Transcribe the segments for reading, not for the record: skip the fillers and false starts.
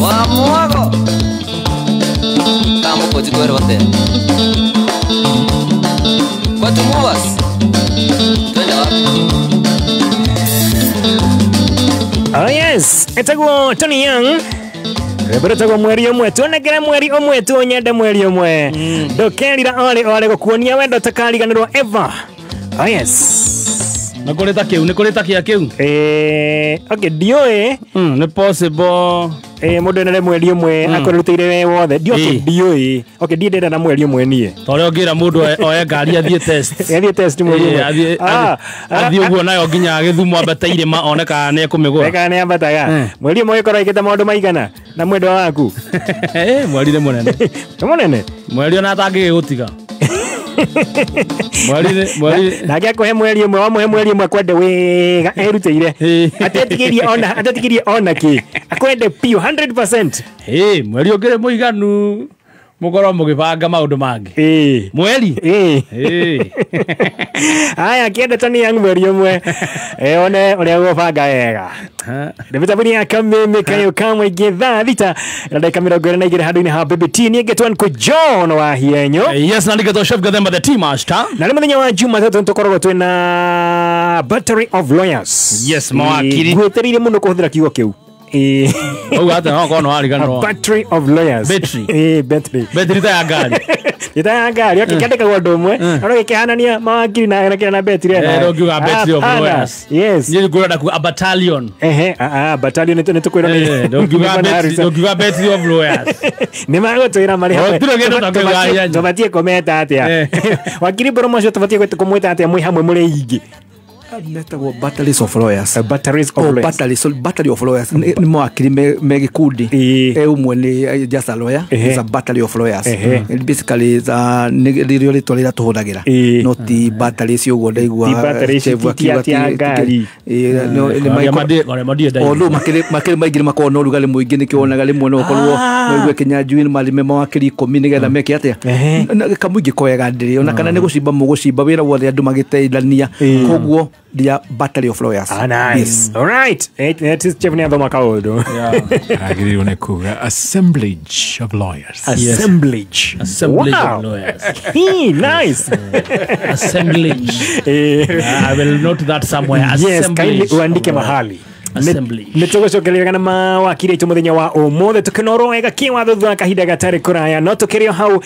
Wa muago. Kamu ko jiko rote. Kwa tumuwas. Twende wapi? Oh yes, etagwo Tony Young. Rebereta mweri omwe tonegera mweri omwe tuonyende mweri omwe. Dokerira ole gokuonia wendo takariganirwa ever. Oh yes. Nakoleta kiu. Okay, dioe. Ne possible. Mundu nere mweri omwe akorutire we wothe. Dioe. Okay, diendera na mweri omwe nie. Tore ogira mundu oya ngari athie test. Athie test mweri omwe. Athie uguo nayo nginya agithumo abateire ma oneka ne kumigura. Eka ne ambataga. Mweri omwe ikora ikita maundu maigana na mwendo waku. Mweri re munene. Munene. Mweri ona atangi gutiga. Mweri nage akuhe mweri omwe wa mweri omwe kwende wega erutire atetigirie ona ki akwende pio 100%. Mweri ogire muiganu mugoro mugibanga maundu mangi. Mweri aya kiende Tony Young mweri omwe one uria gubanga wega David ya kameme kayo kamwe getha thita na dakika 22 handu-ini ha BBT ni getwan ku John wa hienyo. Yes, na ndigeto chef gathemba the team master na le muthenya wa Jumatatu tukoragwo twina battery of lawyers. Yes, mawakiri gweterire muno kuhuthira kiugo kiu. Hata no kono ari gano battery of lawyers. Battery ta ya gari. Ita ya gari akikandika kwa ndomwe no gikihanania mawakiri na battery no giuga battery of lawyers. Yes, ni gura ku a battalion. Battalion ni tukwira no giuga battery of lawyers. Ni magotwira mari hapo tubatie kometa atia wakiri promotion tubatie kumwita atia mwi hamwe muri ingi netagwo batteries of lawyers. Batteries of lawyers ni mwakiri me gikundi umwe ni just a lawyer is a battery of lawyers. Basically is a nirio litolera tuhuthagira no ti batteries ugo ndaigua chevu akiwa ngari no although makiri maigire makoro no rugale muingi ni kionaga rimwe no korwo no igwe kinyanjui ni malime mawakiri 10 nigetha meke atia kamuingi koega ndiri ona kana ni gucimba mugucimba wira wothe andu magiteithania koguo dia battery of lawyers. Nice. Yes. All right. It is Chevni Adoma Kaudo. Agiri unekuga assemblage of lawyers. Assemblage of lawyers. Nice. Assemblage. I will note that somewhere. Yes, kindly uandike mahali. Nitugucokeria na mawakiri tu muthenya wa umuthi tukinoroega kiwatho thutha kahinda gatari kuraya no tukirio hau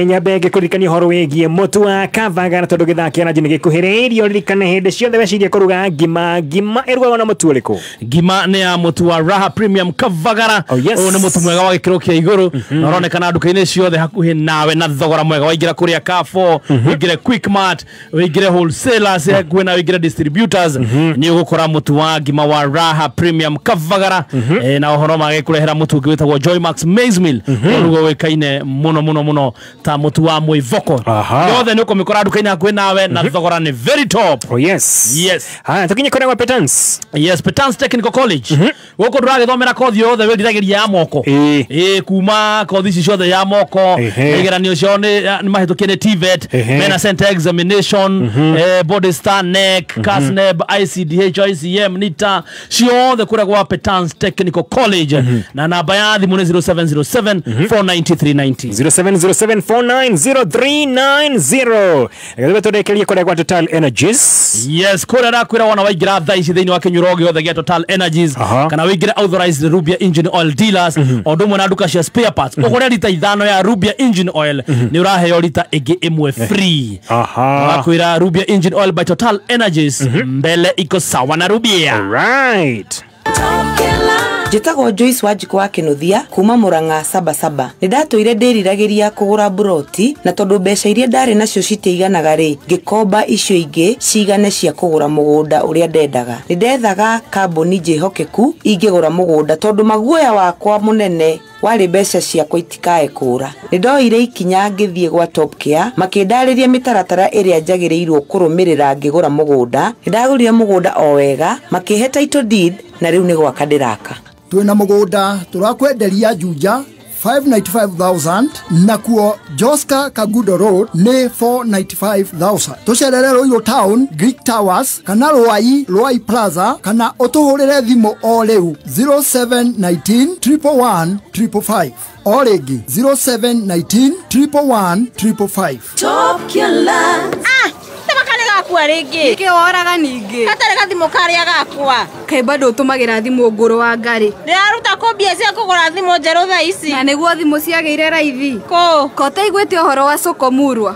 nyambenge kurikania horo wigie mutu wa Kavaga tondu githakira njini gikuhiririo ririkane hindi ciothe weciria kuruga ngima irugagwo na mutu uriku. Ngima ni ya mutu wa Raha Premium Kavagara. Uyu ni mutu mwega wa gikiro kia iguru na uronekana nduka-ini ciothe hakuhi nawe na thogora mwega waingira kuria Carrefour wingire Quickmart wingire wholesalers kwina wingire distributors ni ugukora mutu wa ngima wa Raha Premium Kavagara na ohoro magikurehera mutu gwitagwo Joy Max Maize Meal urugo wekaine muno ta mutu wa mwivoko yothe ni ukomikora nduka-ini hakuhi nawe na thogora ni very top. Oh yes. Tukinye kore wa Petans. Yes, Petans Technical College goko nduragithomera kothi yothe wendiragiria ya moko kuma kothi ici ciothe ya moko igeranio cio ni mahitukie TVET mena center examination body star neck CASNEB ICDH ICM NITA ciothe kura kwa Petans Technical College na namba ya thimu ni 0707 49390 0707 490 Galiba turekeria kore kwa Total Energies. Yes, kura na kwira wana waigira thaa ici thiini wa Kinyurogi yothe gia Total Energies kana waigira authorized Rubia Engine Oil dealers odumwe na duka cia spare parts ugure lita 5 ya Rubia Engine Oil ni uraheo lita ingi imwe free. Wakwira Rubia Engine Oil by Total Energies mbele iko sawa na Rubia. Right. Jitagwo Joyce Wanjiku wa Kinuthia kuma Murang'a Sabasaba. Nindatuire ndiriragiria kugura buroti na tondu mbeca iria ndari nacio citiiganaga ri ngikomba icio ingi cigane cia kugura mugunda uria ndendaga. Nindethaga kambuni njihokeku ingigura mugunda tondu maguoya wakwa munene wari mbeca ciakwa itikae kura. Nindoire ikinya ngithie gwa Top Care makindariria mitaratara iria njagirirwo kurumirira ngigura mugunda. Ndagurire mugunda o wega makihe title deed na riu ni gwaka ndiraka. Twina mugunda turakwenderia Juja 595,000 nakuo Joska Kagudo Road ne 495,000 tucerere Royal Town Greek Towers kana Roai Plaza kana utuhurire thimu o riu 0719 111 555 o ringi 0719 111 555 Top Killer gakua ringi ike oraga ningi atare gathimo karia gakua kai bado tumagira thimo nguru wa ngari ndiraruta kombia cia kugura thimo njeru tha ici na niguo thimo ciageire raithi ko taiguite uhoro wa Sokomurwa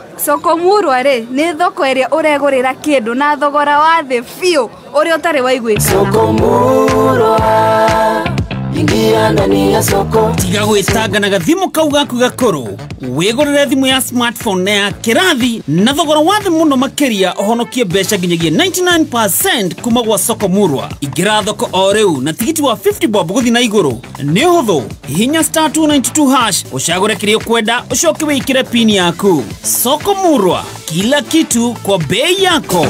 ri ni thoko iria uregurira kindu na thogora wa thi fiu uri utari waiguite Sokomurwa ingia ndani ya soko tiga gwitanga na gathimo kau gaku gakuru wigurire thimu ya smartphone na ya kirathi na thogora wa thi muno makiria ohonokie mbeca nginyagia 99% kuma gwa Sokomurwa igira thoko o riu na tigiti wa 50 bob guthi na iguru ni huthu hinya *292# ushagure kirio kwenda ucoke wikire pin yaku Sokomurwa kila kitu kwa bei yako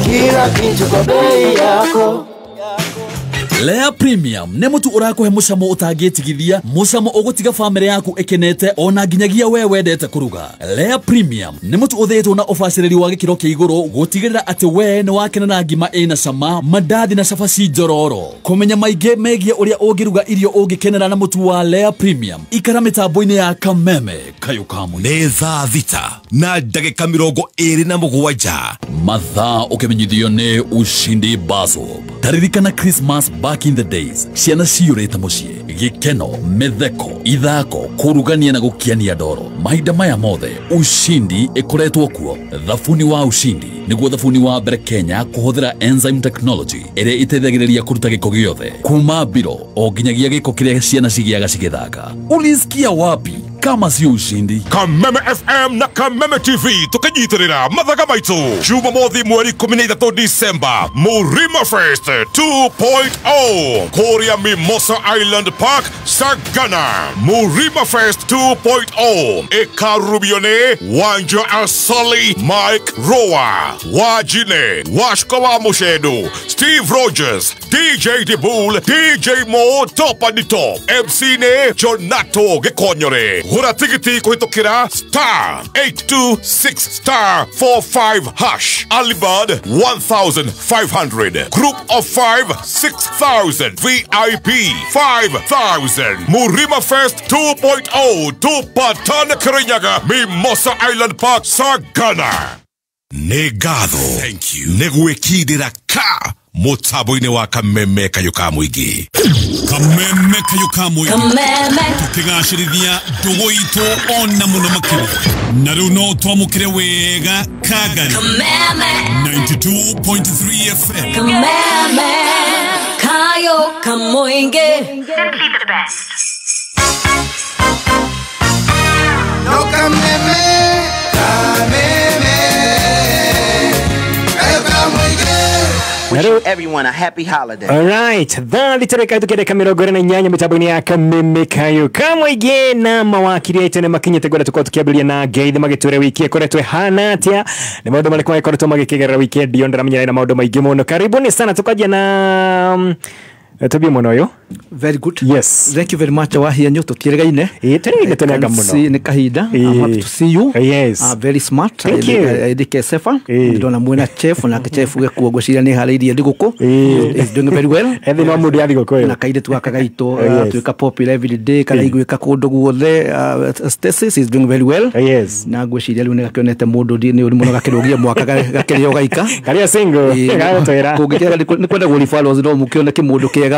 Lea Premium ne mutu urakuhe mucamo utagitigithia mucamo ugutiga family yaku ekenete ona nginyagia we wendete kuruga Lea Premium ne mutu uthetwo na ofaciriri wa gikiro kia iguru gutigirira ati we ni wakena na ngima ina cama mandathi na cabaci njororo kumenya maige megie uria ungiruga irio ungikenera na mutu wa Lea Premium ikara mitambo-ini ya Kameme Kayukamu ni thaa thita na ndagika 27 mathaa ukimenyithio ni Ushindi Bazo taririkana Christmas back in the days ciana ciurite mucie gikeno metheko ithako kurugania na gukiania ndoro mahinda maya mothe Ushindi ikoretwo kuo thabuni wa Ushindi niguo thabuni wa mbere Kenya kuhuthira enzyme technology ire itethagiriria kuruta giko giothe kuma biro o nginyagia giko kiria ciana cigiaga cigithaka ulisikia wapi kama si Ushindi Kameme FM na Kameme TV tukanyitirira mathaga maitu Jumamothi mweri 13 Disemba Murima Fest 2.0 Korea Mimosa Island Park Sagana Murima Fest 2.0 Ekarubione Wanja Asali Mike Roa Wajine Washko wa Mushedu Steve Rogers DJ Dibul DJ Mo Top and the Top MC ne Jonato Gekonyore Hura tigiti kuhitokira *826*45# Alibad 1,500 Group of 5 6,000 VIP 5,000 Murima Fest 2.0 Tupatana Kirinyaga Mimosa Island Park Sagana Negado Thank you Negwekidira ka Mutabo-ini wa Kameme Kayukamu igi Kameme Kayukamu igi tukigashirithia ndugu itu ona muno makiri na riu no twamukire wega Kagari 92.3 FM Kameme Kayukamu igi simply the best No Kameme Wish everyone a happy holiday. Alright, thali tereka tukireka 28 mitambo-ini ya Kameme Kayukamu igi na mawakiri aitene makinyete gwenda tuko tukiabilia na geithi magiture wiki ekoretwe hana atia ni maundu marikwa ekoretwo magikigerera weekend yo ndaramenyera na maundu maingi muno karibuni sana tukajia na Tobi monoyo very good yes thank you very much wa hianyo tutieregaine tunegaga muno ni kahida I'm happy to see you yes very smart Dike Sefa ndona mwena chef na chef gekuo gwiciria ni harairie ndiguko is doing very well no mundi athi guko na kaide twakagaito twika popular every day kana igwika kundu guothe Stasis is doing very well yes na gwiciria riu ni gakionete mundu ni uri muno gakirugia mwaka gakirio gaika karia single gagatwera kugikira ni kwenda guri follows no mukione kimundu kiega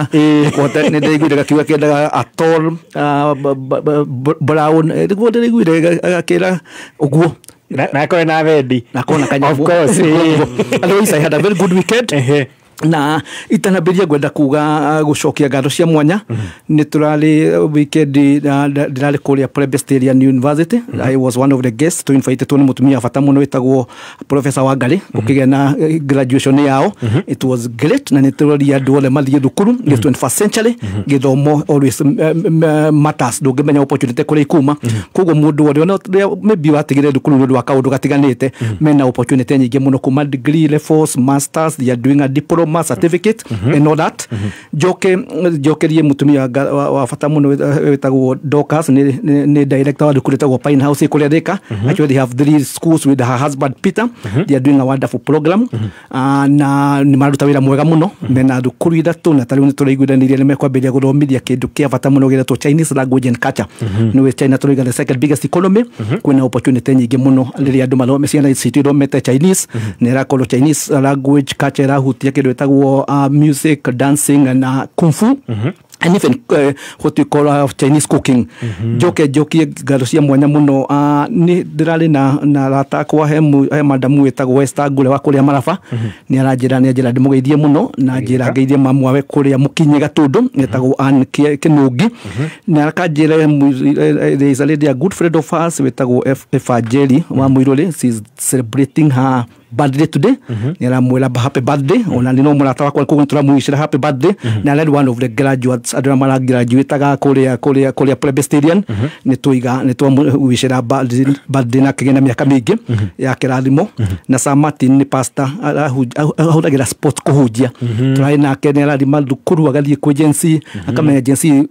kwata ne ndaiguire gakiuga kenda atol brown ndiguo ndaiguire gakira uguo na kore na vendi na kona kanyamu of course otherwise I had a very good weekend na itanabiria gwenda kuga gucokia ngando cia mwanya ni turali weekend ndirali kuria Presbyterian University I was one of the guests to invite to mutumia fata muno witagwo Professor Wangari ukigea na graduation yao it was great na ni turali andu ole mathie thukuru the 21st century githomo always matters ndungimenya opportunity kuri ikuma koguo mundu wothe no maybe watigire thukuru ndu wa kaundu gatiganite mena opportunity nyingi muno kuma degree levels masters they are doing a diploma diploma certificate and all that jokerie mutumia wa fata muno wetagwo Dorcas ni director wa thukuru etagwo Pine House kuria Thika. Actually they have 3 schools with her husband Peter. They are doing a wonderful program na ni maruta wira mwega muno mena thukuru ithatu na tariu ni turaiguithanirie ni mekwambiria guthomithia kindu kia fata muno giretwo Chinese language and culture. No China turiga the second biggest economy kwina opportunity nyingi muno riria andu mathome ciana ici ithomete Chinese ni rakorwo Chinese language culture rahutia kindu etagwo music, dancing and kung fu. And even what we call Chinese cooking. Joke ngaro cia mwanya muno ni ndirari na rata kwa he madamu wetagwo West Gule wa kuria Maraba ni aranjira ndimugeithie muno na njira ngeithie mamu wawe kuria Mukinyi Gatundu wetagwo Ann Kinungi na akanjira there is a lady, a good friend of ours wetagwo Efajeri wa Muirole. She's celebrating her birthday today. Nira mwela happy birthday. Ona nino murata wakwa ko turamwishira happy birthday. Na led one of the graduates adura mara graduate ga kuria Presbyterian. Ni twamwishira birthday na kigena miaka mingi ya kirathimo. Na Sam Martin ni pastor ahudagira sport kuhujia. Turai na kenera rima thukuru agathie ku agency akamenya agency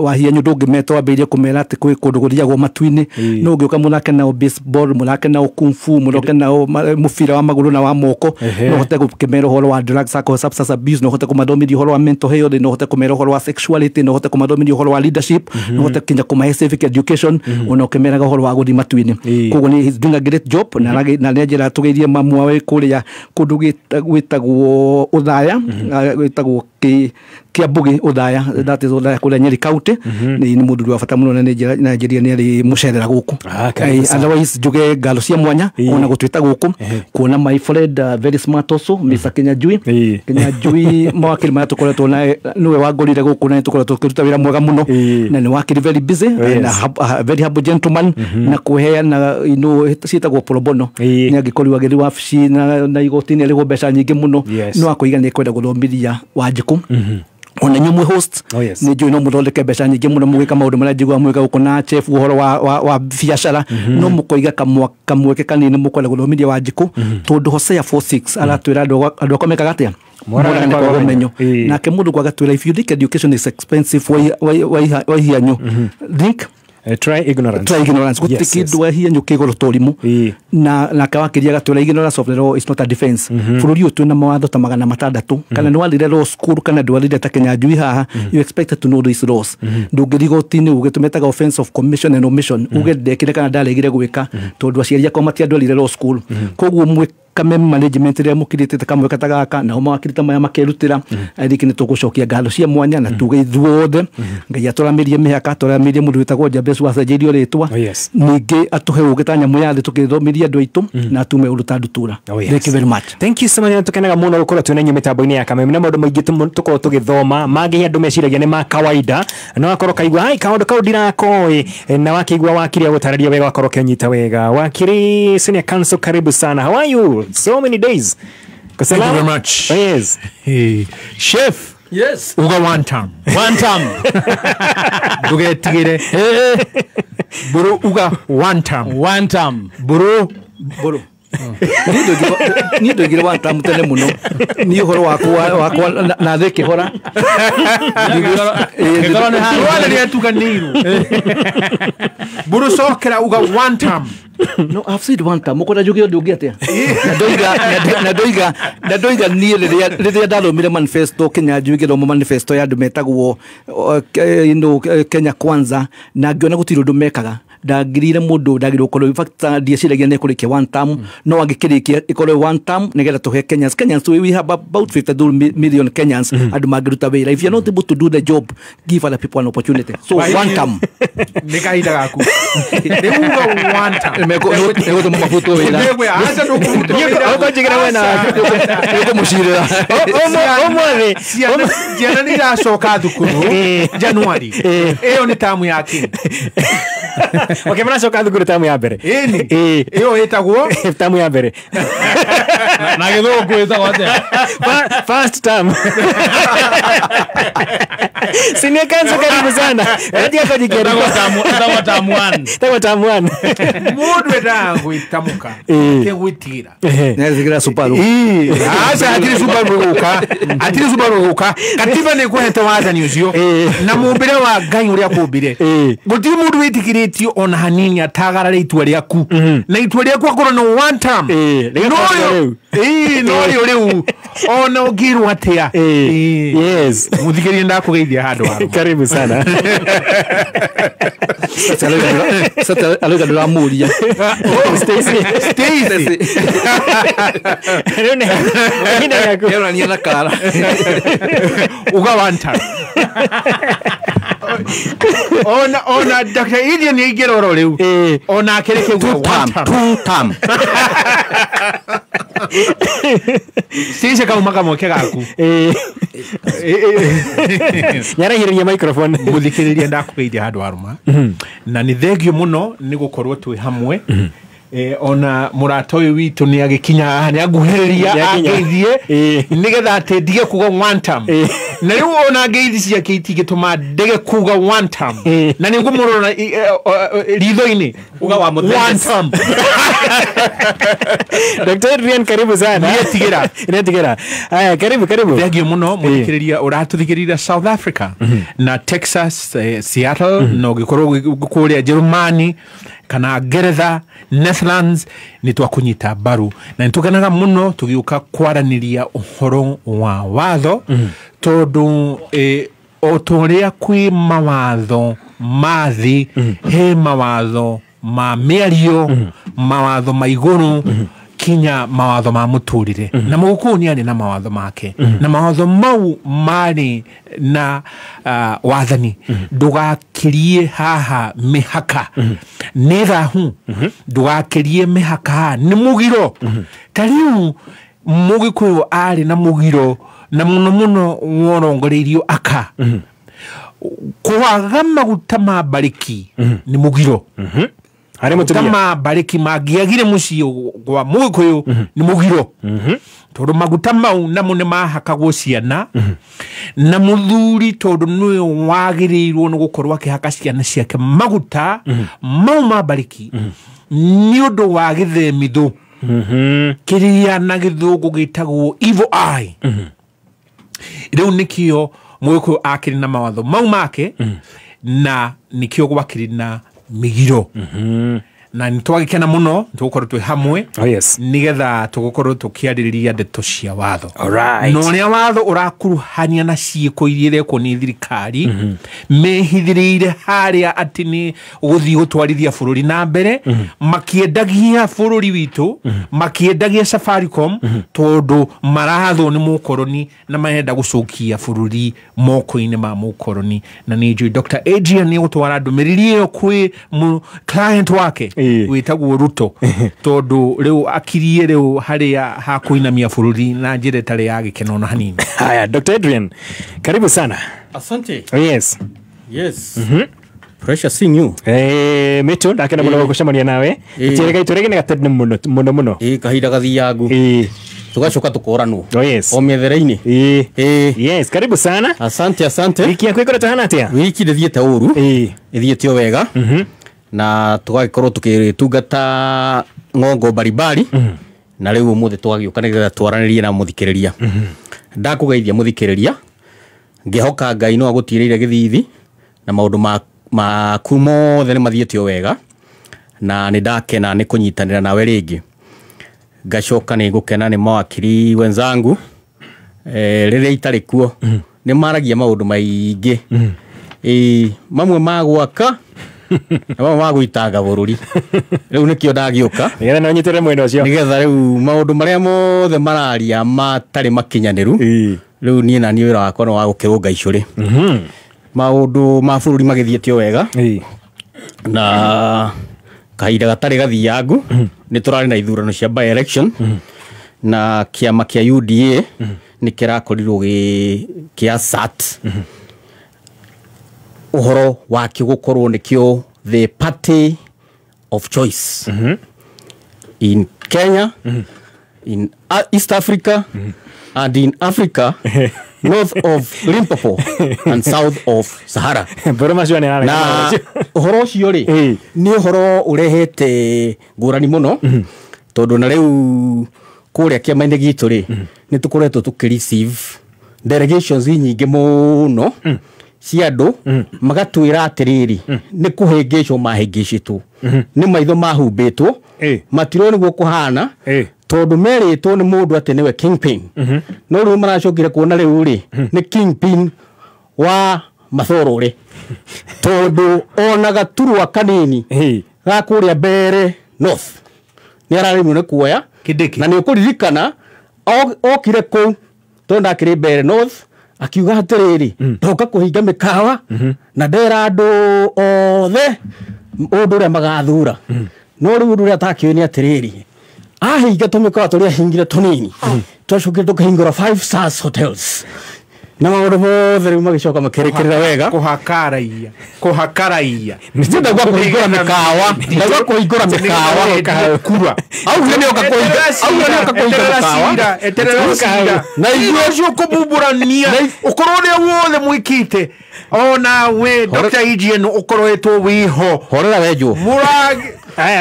wahia nyundu ngimeto ambirie kumera ati kwi kundu guthiagwo matuini no ngiuka munake na baseball munake na kung fu munake na mufira wa maguru na wa moko no hote kumera horo wa drugs alcohol substance abuse no hote kumathomithia horo wa mental health no hote kumera horo wa sexuality no hote kumathomithia horo wa leadership no hote kinya kuma civic education ona ukimera horo wa guthi matuini koguo ni he's doing a great job na njira tugeirie mamu wawe kuria kundu gwitagwo Uthaya gwitagwo Kiambugi Uthaya, that is Uthaya kuria Nyeri County. Ni mundu wa fata muno na Nigeria ni ari mucerera guku. Otherwise juge ngalo cia mwanya ona gutwita guku kuona my friend very smart also Mr. Kinyanjui mawakiri maya tukoretwo na niwe wangorire guku na tukoretwo tukiruta wira mwega muno na ni wakiri very busy and a very humble gentleman na kuheana ciitagwo pro bono ni angikori wagiri wabici na igoti-ini ari mbeca nyingi muno no akoiga ni kwenda guthomithia Wanjiku. Ona nyumwe host ni njui no muthondeke mbeca nyingi muno mugika maundu maria njigua mwega gukona chef uhoro wa biashara no mukoiga kamweke kanini mukwenda guthomithia Wanjiku tondu Hosea 4:6 aratwira andu akomeka gatia mora ni kwa menyo na ke mundu kwa gatwira if you think education is expensive why hianyu think try ignorance gutikindu hiya nyuke goro torimu na kawakiria gatwira ignorance of the law is not a defense bururi utu na mawatho ta 600 kana ndwalire law school kana ndwalire ta Kinyanjui haha you expected to know these laws ndungirigotini ugitumetaga offense of commission and omission ugedekire kana ndalegire gwika tondu aciaria kwa matia ndwalire law school koguo mwe kame management ria mukirite kamwe katagaka na homa wakirita maya makerutira ariki ni tugucokia ngalo cia mwanya na tugeithuothe ngai aturamirie mihaka aturamirie mundu witagwo Jabez wa sajirio ritwa ningi atuhe ugitanya muyathi tukithomiria andu aitu na tume uruta ndutura. Thank you very much. Thank you so much. Tukenaga muno gukora twina mitambo-ini ya Kameme na maundu maingi tukorwo tugithoma magi andu meciragia ni ma kawaida no akorwo kaigua hai kaundu kau ndirakoi na wakigua wakiria gutararia wega wakorwo kenyita wega wakiri senior council karibu sana. How are you? So many days. Thank you very much. Yes. Hey, Chef. Yes. Uga one time. Duge tigire. Buru uga one time. Buru. Ni ndogira wa tamu tele muno ni horo wakwa na theke hora ngorone haru wale ni atuka niru buru sokera uga one time. No, I've said one time mukora jugio ndugi atia na doiga ni riria ndarumire manifesto Kinyanjui githomo manifesto ya andu metagwo Kenya Kwanza na ngiona gutiro ndu mekaga ndagirire mundu ndagirwo korwo in fact ndieciragia ne kurikia one term no angikirikia ikorwo one term nigetha tuhe Kenyans so we have about 52 million Kenyans andu magiruta wira. If you're not able to do the job, give other people an opportunity. So one term nikaida gaku niguga one term nego to mafuto wira nigwe acha no kuto nego jigira wena nego mushirira omwe jana ni ra shoka thukuru January eyo ni tamu yake Okay, mana coka thukuru tamu ya mbere. Iyo etagwo tamu ya mbere. Na githungu etagwo atia? First term. Senior kanzo karibu sana. Ndio kwa jikeri. Tamu 1. Mundu etangu itamuka. Kegwitira. Nezigira Subaru. Asa atiri Subaru guka. Katiba ne kwete wathani ucio. Na mumbire wa Ngai uria kumbire. Gutiri mundu witikiritio ona hanini atagarara itua riaku. Na itua riaku akorwo no one term. No riu. Ona ugirwa atia. Yes. Muthikirie ndakugeithia handu haru. Karibu sana. Sasa aluga ndiramuria. Stacy. Yona ni na kara. Uga one time. Ona Dr. Idian ni igero riu. Ona akereke uga one time. Stacy kaumaka moke gaku. Nyarahiria microphone. Muthikiriria ndakugeithia handu haruma. Na ni thengio muno ni gukorwo twi hamwe. Ona murata uyu witu ni agikinya ni aguhiriria ageithie nigetha ateithie kuga one term na riu ona ageithi cia kiti gituma ndege kuga one term na ni ngumurona ritho-ini uga wa muthenya one term. Dr. Adrian karibu sana. Netigira. Aya karibu. Thengio muno muthikiriria uratuthikiriria South Africa na Texas, Seattle no gikorwo kuria Germany kana Ngeretha, Netherlands ni twakunyita baru na nituganaga muno tugiuka kwaraniria uhoro wa watho tondu otoria kwi mawatho mathi he mawatho ma miario mawatho maiguru kinya mawatho ma muturire na mugukuni ani na mawatho make na mawatho mau mari na wathani ndugakirie haha mihaka nithahu ndugakirie mihaka ni mugiro tariu mugikuyu ari na mugiro na muno worongoreirio aka kwaga maguta ma bariki ni mugiro kama bariki magiagire mucio gwa mugikuyu ni mugiro tondu maguta mau namo ni mahakagwo ciana na muthuri tondu niwe wagirirwo ni gukorwo akihaka ciana ciake maguta mau ma bariki ni undu wa githemithũ kiria na githũngũ gitagwo evil eye riu nikio mugikuyu akiri na mawatho mau make na nikio gwakiri na migiro na nitwagikena muno tugukorwo twi hamwe nigetha tugukorwo tukiaririria ndeto cia watho no ria watho urakuruhania na ciiko iria ko ni thirikari mehithiriire haria ati ni guthii gutwarithia bururi na mbere makiendagia bururi witu makiendagia Safaricom tondu marathwo ni mukoroni na mahenda gucokia bururi moko-ini ma mukoroni na ni Dr. Adrian ni gutwara ndumiriri iyo kwi client wake witagwo Ruto tondu riu akirie riu haria hakuinamia bururi na njire tare ya gikeno na hanini. Haya Dr. Adrian karibu sana. Asante. Yes. Pressure seeing you. Meto ndakena muno gucemania nawe. Tirega iturege ni gatene muno. Kahinda gathiangu. Tugacoka tukoranwo. O methera-ini. Yes, karibu sana. Asante. Wiki yako ikoretwo hana atia? Wiki ndithiete uru. Ithiete o wega. Na tugagikorwo tukitungata ngongo baribari na riu umuthi twagiuka nigetha twaranirie na muthikiriria ndakugeithia muthikiriria ngihoka Ngai no agutiirire githithi na maundu maku mothe ni mathiete o wega na ni ndakena ni kunyitanira nawe ringi ngacoka ni gukena ni mawakiri wenzangu riria itari kuo ni maragia maundu maingi mamwe magwaka Aba magwitaga bururi riu nikio ndagiuka nigetha no nyitere mwene ucio nigetha riu maundu maria mothe mararia matari makinyaniru riu nie na ni wira wakwa no wa gukirunga icuri maundu ma bururi magithiete wega na kahinda gatari gathiangu ni turari na ithurano cia by election na kiama kia UDA ni kirakorirwo kia SAT uhoro wakio gukorwo nikio the party of choice in Kenya, in East Africa, and in Africa, north of Limpopo and south of Sahara. Na horo cio ri ni horo urehete ngurani muno tondu na riu kuria kiama-ini gitu ri ni tukoretwo tukireceive delegations nyingi muno cia andu magatwira atiriri ni kuhingicwo mahingicitwo ni maitho mahumbitwo matiro niguo kuhana tondu meritwo ni mundu ati niwe kingpin no riu maracokire kuona riu ri ni kingpin wa Mathoro ri tondu ona gaturwa kanini ga kuria Mbere North ni ararimwo ni kuoya na ni ukuririkana okire ku tondu akiri Mbere North akiuga atiriri ndoka kuhinga mikawa na ndera andu othe undu uria magathura no riu undu uria atakio ni atiriri ahinga tumikawa turia hingire tunini twacukire tukahingura 5 stars hotels na maundu mothe riu magicoka makirekerera wega kuhakaraia ndio gwa kuhingura mikawa ndagwa kuhingura mikawa kura au ni oka kuhingura mikawa eterera na icio kubumburania ukorwo ni wothe mwikite ona we Dr. Eugene ukoroetwo wiho horera wejo muragi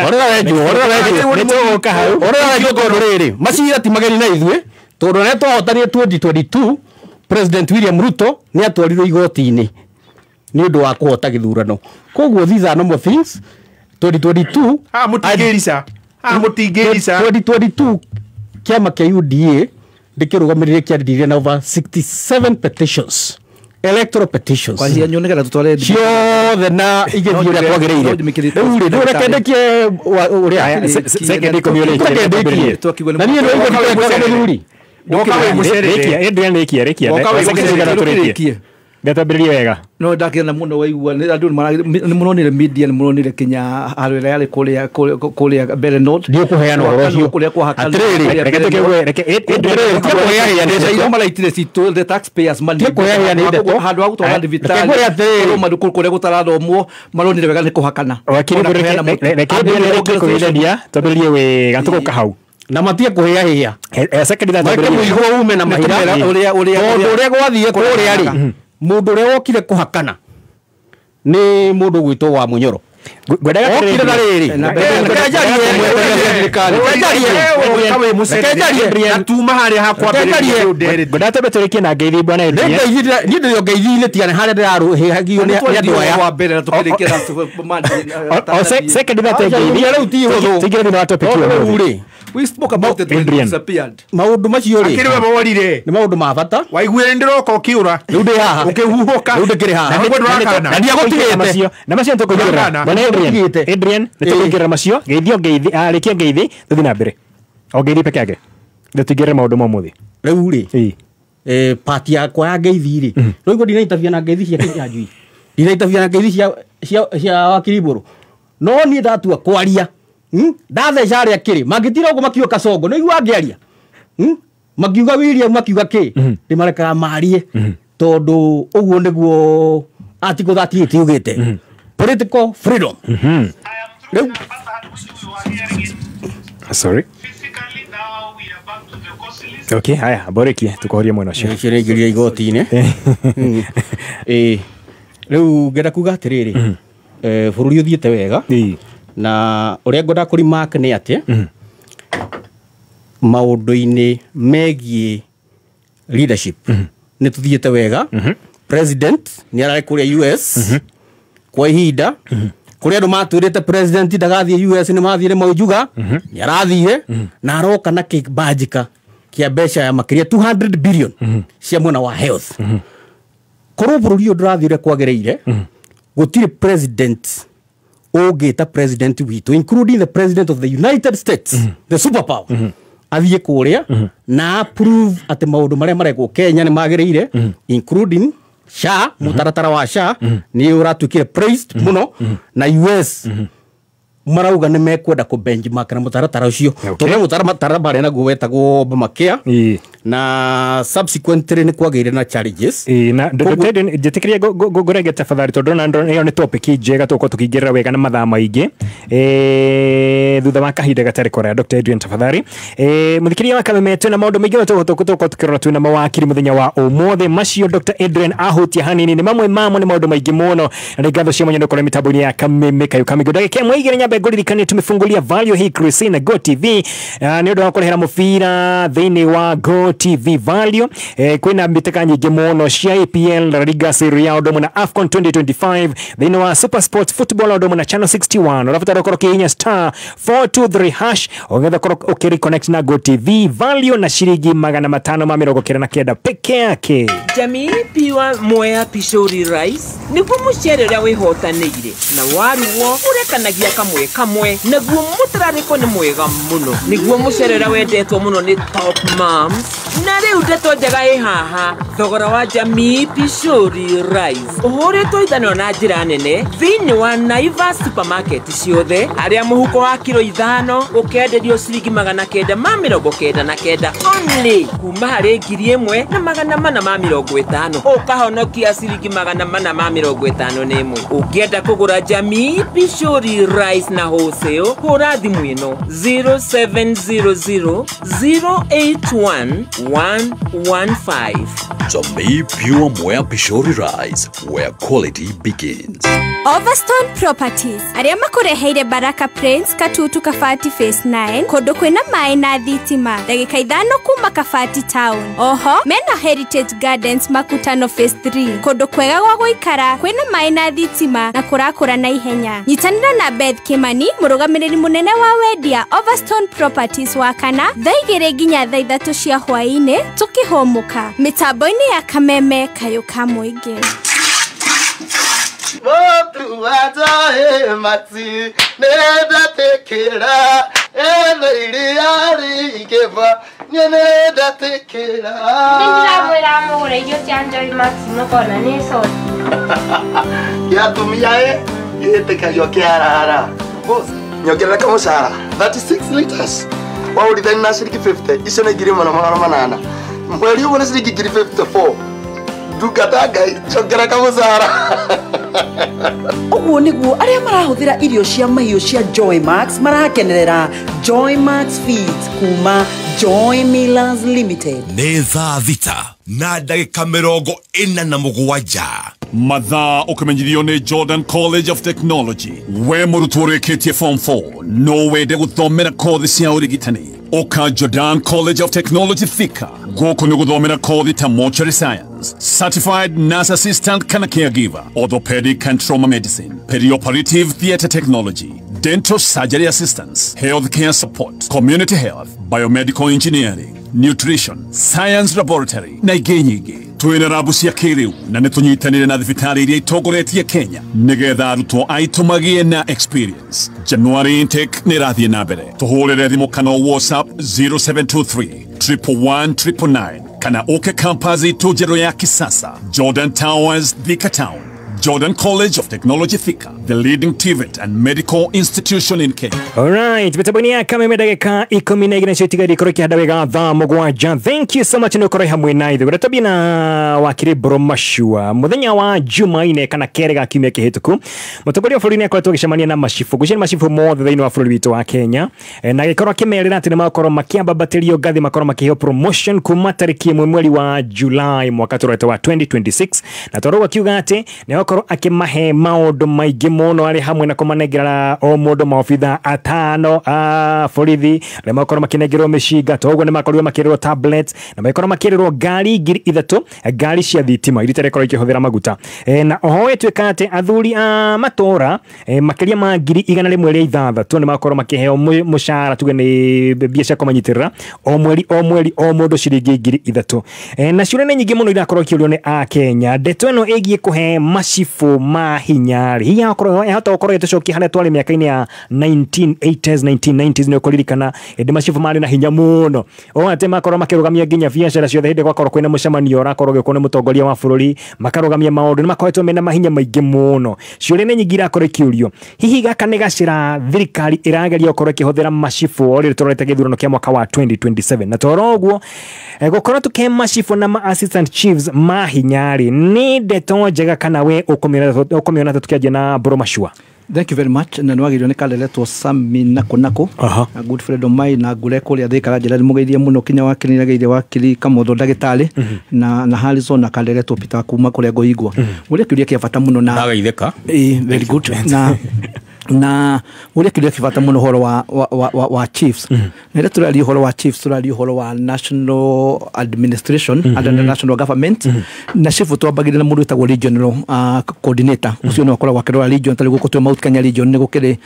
horera wejo nitoka hau horera wejo gorere macira ti mageni na ithwe tondu ne twahotanie 2022 President William Ruto ni atwarirwo igoti-ini ni undu wa kuhota githurano koguo these are normal things 2022 mutigirisa 2022 kiama kia UDA ndikirugamirire kiandikithia na over 67 petitions electoral petitions kwa hiyo nyone kada tutware ciothe na igithio ria kwagiriire riu ri ndurekendekie uria second community na niĩ ndio igithio Gatambiririe wega no ndakena muno waigua andu ni muronire media ni muronire Kenya harwira yale kuria Mbere North ndio kuheana horo ucio kuria kwa hakana reke tukigwe reke kuheana ndio malaitire situ the taxpayers money handu wa gutwara thibitari kuria maduku kuria gutarathomwo maronire wega ni kuhakana wakiri reke kuiredia tabiririe wega tuguka hau na matie kuhia second that muigo ume na mahira uria gwathie kuria ri mundu uria wokire kuhakana ni mundu gwitwo wa Munyoro gwendaga okire na riri atuma hari hakwa gwendate betorikie na ngeithi bwana ni ndio ngeithi tiane hare ndaruhagio ni andu aya wa mbere na tukirikia second that ngeithi riu ti huthu tigire na topic uri we spoke about it when it disappeared maundu macio ri akiriwe maworire ni maundu ma bata waiguire ndiroka ukiura riu ndi haha ukihuhuka riu ndikiri haha na ndiagutigite na macio tukugira bwana Adrian nitukugira macio geithio ngeithi arikia ngeithi tuthi na mbere o ngeithi peke yake ndutigire maundu mamuthi riu ri party yakwa ya ngeithi ri riu ngo ndina interview na ngeithi cia Kenya njui ndina interview na ngeithi cia wakiriburu no ni ndatua kwaria ndatheca aria kiri magitira ugo makiuga Kasongo no igua ngiaria makiuga William makiuga ki ndi marekaga marie tondu uguo niguo article 38 ugite political freedom sorry okay haya aborekie tukohoria mwana cio ciregiria igoti-ini riu ngenda kuga atiriri bururi uthiete wega na uria ngoda kuri mark ni ati maundu-ini megie leadership ni tuthiete wega president ni arari kuria US kwa ihinda kuria andu maturite president ndagathie US ni mathire maujuga ni arathire na aroka na kibajika kia besha ya makiria 200 billion cia mwena wa health koro bururi ndirathire kwagereire gutire president ogeta president witu including the president of the United States the superpower athie kuria na approve ati maundu maria marego Kenya ni magereire including SHA mutaratara wa SHA ni uratukire praised muno na US marauga nä mekwenda kå benchmark na mũtaratara ũcio tondũ mũtaratara barĩ naguo wetagwo Obamacare na subsequently nĩ kwagĩire na challenges na njĩtĩkĩria ngũrege tafadhali tondũ na ĩyo nĩ topic njega tũkorwo tũkĩingĩrĩra wega na mathaa maingĩ thutha wa kahinda gatarĩ kũraya Dr. Adrian tafadhali mũthikĩria wa Kameme twĩna maũndũ maingĩ tũkorwo tũkĩrora twĩna mawakiri mũthenya wa ũmũthĩ macio Dr. Adrian ahutia hanini nĩ mamwe mamo nĩ maũndũ maingĩ mũno na ngatho cia mwanya kũrĩa mitambo-inĩ ya Kameme Kayũ ndagĩka ĩmwe igĩrĩ nyambe ngũririkanie tumefungulia value hii Christina Go TV nĩ ũndũ wa kũrehera mũbira thĩinĩ wa Go TV value kwĩna mbĩtĩka nyingĩ mũno cia EPL La Liga Serie A ũndũ mũna AFCON 2025 thĩinĩ wa Super Sports Football ũndũ mũna Channel 61 ũrabatara gũkorwo kĩhinya star 423 hash ũgetha gũkorwo ũkĩreconnect na Go TV value na ciringi 599 peke yake. Jamii piwa Mwea Pishori Rice nĩguo mũcere ũrĩa wĩhotanĩire na waruo ũrekanagia kamwe naguo mũtararĩko nĩ mwega mũno nĩguo mũcere ũrĩa wendetwo mũno nĩ Top Moms na rĩu ndeto njega ĩ haha thogora wa Jamii Pishori Rice ũhũrĩtwo ithanĩro na njĩra nene thĩinĩ wa Naivas supermarket ciothe harĩa mũhuko wa kilo 5 ũkenderio ciringi 999 only kuma harĩ 1,450 ũkahonokia ciringi 451 ũngĩenda kũgũra Jamii Pishori Rice na wholesale hũra thimũ ĩno 0700 081 115. Jamii Pure Mwea Pishori Rice, where quality begins. Overstone Properties arĩa makũreheire Baraka Prince Katutu Kabati Phase 9 kũndũ kwĩna maĩ na thitima ndagĩka 5 kuma Kabati Town. Oho mena Heritage Gardens Makutano Phase 3 kũndũ kwega gwa gũikara kwĩna maĩ na thitima na kũrakũra na ihenya. Nyitanĩra na Beth Kimani mũrũgamĩrĩri mũnene wa wendia Overstone Properties wa kana thaa 2 nginya thaa 3 cia hwaĩ-inĩ tũkĩhũmũka mĩtambo-inĩ ya Kameme Kayũ ka mũingĩ. Motu ajae mati nenda tekera iria ikeva nenda tekera ndĩramwĩra mũgũre irio cia Joy Max mũkona nĩ soda yatumia gĩtĩkario kĩarara boss nyongerera kamũcara 36 liters waũrithani na ciringi 50 icio nĩ ngiri 800 mweri ũmwe nĩ ciringi ngiri 54 ndungata chongera kamũcara ũguo nĩguo arĩa marahũthĩra irio cia mahiũ cia Joy Max marakenerera Joy Max Feeds kuma Joy Millers Limited. Nĩ thaa thita na ndagĩka 47 mathaa ũkĩmenyithio nĩ Jordan College of Technology we mũrutwo ũrĩkĩtie form 4 no wende gũthomera kothi cia ũrigitani ũka Jordan College of Technology Thika gũkũ nĩ gũthomera kothi ta mortuary science, certified nurse assistant kana caregiver, orthopedic and trauma medicine, perioperative theatre technology, dental surgery assistance, healthcare support, community health, biomedical engineering, nutrition, science laboratory na ingĩ nyingĩ. Twĩna rabu cia kĩrĩu na nĩ tũnyitanĩire na thibitarĩ iria itongoretie Kenya nĩgetha arutwo aitũ magĩe na experience. January intake nĩ ĩrathiĩ na mbere. Tũhũrĩre thimũ kana WhatsApp 0723 111 kana ũke campus itũ njerũ ya kisasa Jordan Towers Thika Town. Jordan College of Technology Thika, the leading TVET and medical institution in Kenya. Alright, mitambo-inĩ ya Kameme ndagĩka 12 nacio itigarĩ ikorwo ikĩhanda wega thaa 7. Thank you so much nĩ ũkorwo hamwe na ithuĩ. Tũtambia na wakiri Bromashua mũthenya wa Jumaine kana kere ga kiumia kĩhĩtũku. Mũtongoria wa bũrũri nĩ akoretwo agĩcemania na macibu gũcina macibu mothe thĩinĩ wa bũrũri witũ wa Kenya na agĩkorwo akĩmerĩra atĩ nĩ makorwo makĩambabatĩrio ngathĩ makorwo makĩheo promotion kuma tarĩki 1 mweri wa July mwaka tũrete wa 2026 na toro akiuga atĩ nĩ korwo akimahe maũndũ maingĩ mũno arĩ hamwe na kũmanengera o mũndũ maobitha atano borithi arĩa makorwo makĩnengerwo mĩcinga toguo nĩ makorirwo makĩrĩrwo tablets na makorwo makĩrĩrwo ngari ngiri 3 ngari cia thitima iria itarekorwo ikĩhũthĩra maguta na oho ĩtuĩka atĩ athuri a matũra makĩria ma ngiri 106 nĩ makorwo makĩheo mũcara tuge nĩ mbia cia kũmanyitĩrĩra o mweri o mũndũ ciringi ngiri 3 na ciũria nĩ nyingĩ mũno irakorwo ikĩũrio nĩ a Kenya ndeto ĩno ĩgiĩ kũhe maci machifu mahinyari hiya hata okoro yetucoki hane twali miaka-ini ya 1980s 1990s no kuririkana ende machifu mari na hinya muno o ate makoro makirugamia nginya biacara ciothe hinde gwakorwo kwina mucemanio rakorwo gikone mutongoria wa bururi makarugamia maundu ni makoretwo mena mahinya maingi muno ciuri ni nyingi irakorwo ikiurio hihi gaka ni gacira thirikari irageria okorwo ikihuthira machifu ori turorete githurano kia mwaka wa 2027 na toroguo gukorwo tuke machifu na assistant chiefs mahinyari ni ndeto njega kana we ukomiona tukiaje na Bro Mashua. Thank you very much. Na nwagirwo ni kaleletwo Sami Nako a good friend of mine na ngure kuria thikara njira mugeithie muno kinya wakinirageire wakiri Kamotho ndagitari na Harrison na kaleletwo Peter kuma kuria ngoigwa uria kiuria kia bata muno na agaitheka very good na uria kiuria kia bata muno horo wa chiefs na turali horo wa chiefs turali horo wa national administration and the national government na chief twambagire na mundu etagwo regional coordinator ucio no akoragwo akirora region tari gukotwe Mount Kenya region ne gukire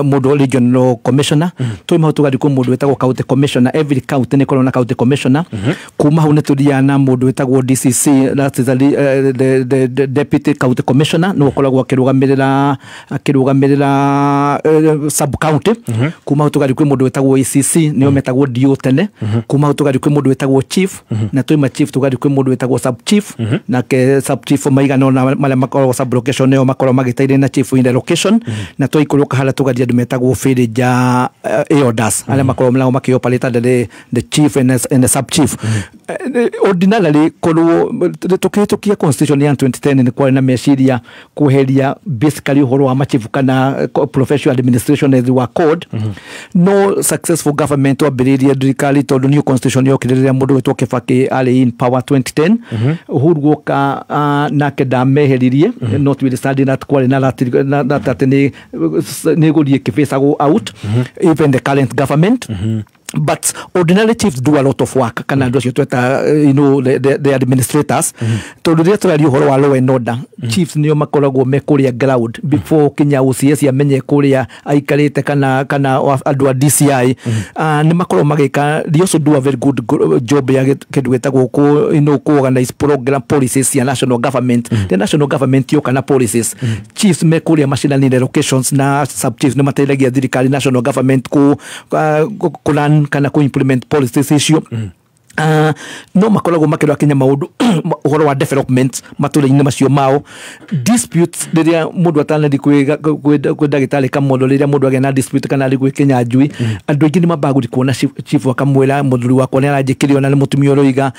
mundu regional commissioner twi mahutu gari ku mundu etagwo county commissioner every county ne korona county commissioner kuma hu ne tudiana mundu etagwo DCC that is the deputy county commissioner no akoragwo akirugamirira sub county kuma hu tugari ku mundu etagwo ECC ne metagwo DO tene kuma hu tugari ku mundu etagwo chief na twi ma chief tugari ku mundu etagwo sub chief na ke sub chief maigano na male makoro sub location ne makoro magitaire na chief in the location na twi kuruka hala tugadia dumetagwo Firija Eodas ale makoro mlango makioperate the chief and the sub chief ordinarily kono tukia constitution ya 2010 ni kwa na meshiria kuheria basically horo wa machifu kana professional administration as wa code no successful government wa biriria dirikali to new constitution yo kireria mundu wetoke fake ale in power 2010 huruka na keda meheririe not with study that kwale na that ne gudie kifesa go out even the current government but ordinary chiefs do a lot of work kana ndo tweta the administrators to do that radio horo wa law and order chiefs nio makoragwo mekuria ground before Kenya OCS yamenye kuria aikarite kana andu a DCI ni makorwo magika they also do a very good job ya kindu getagwo ku organize program policies ya national government the national government yo kana policies chiefs mekuria mashinani locations na sub chiefs no mateithagia thirikari national government ku kana ku implement policies issue no makoragwo makirwa Kenya maundu uhoro wa development matũra-inĩ macio mao disputes riria mundu atanadi kwenda gitari kamondo riria mundu agena dispute kana ari Kenya njui andu aingi ni mabaguri kuona chief akamwira muthuri wakwa ni aranjikirio na ni mutumia uroiga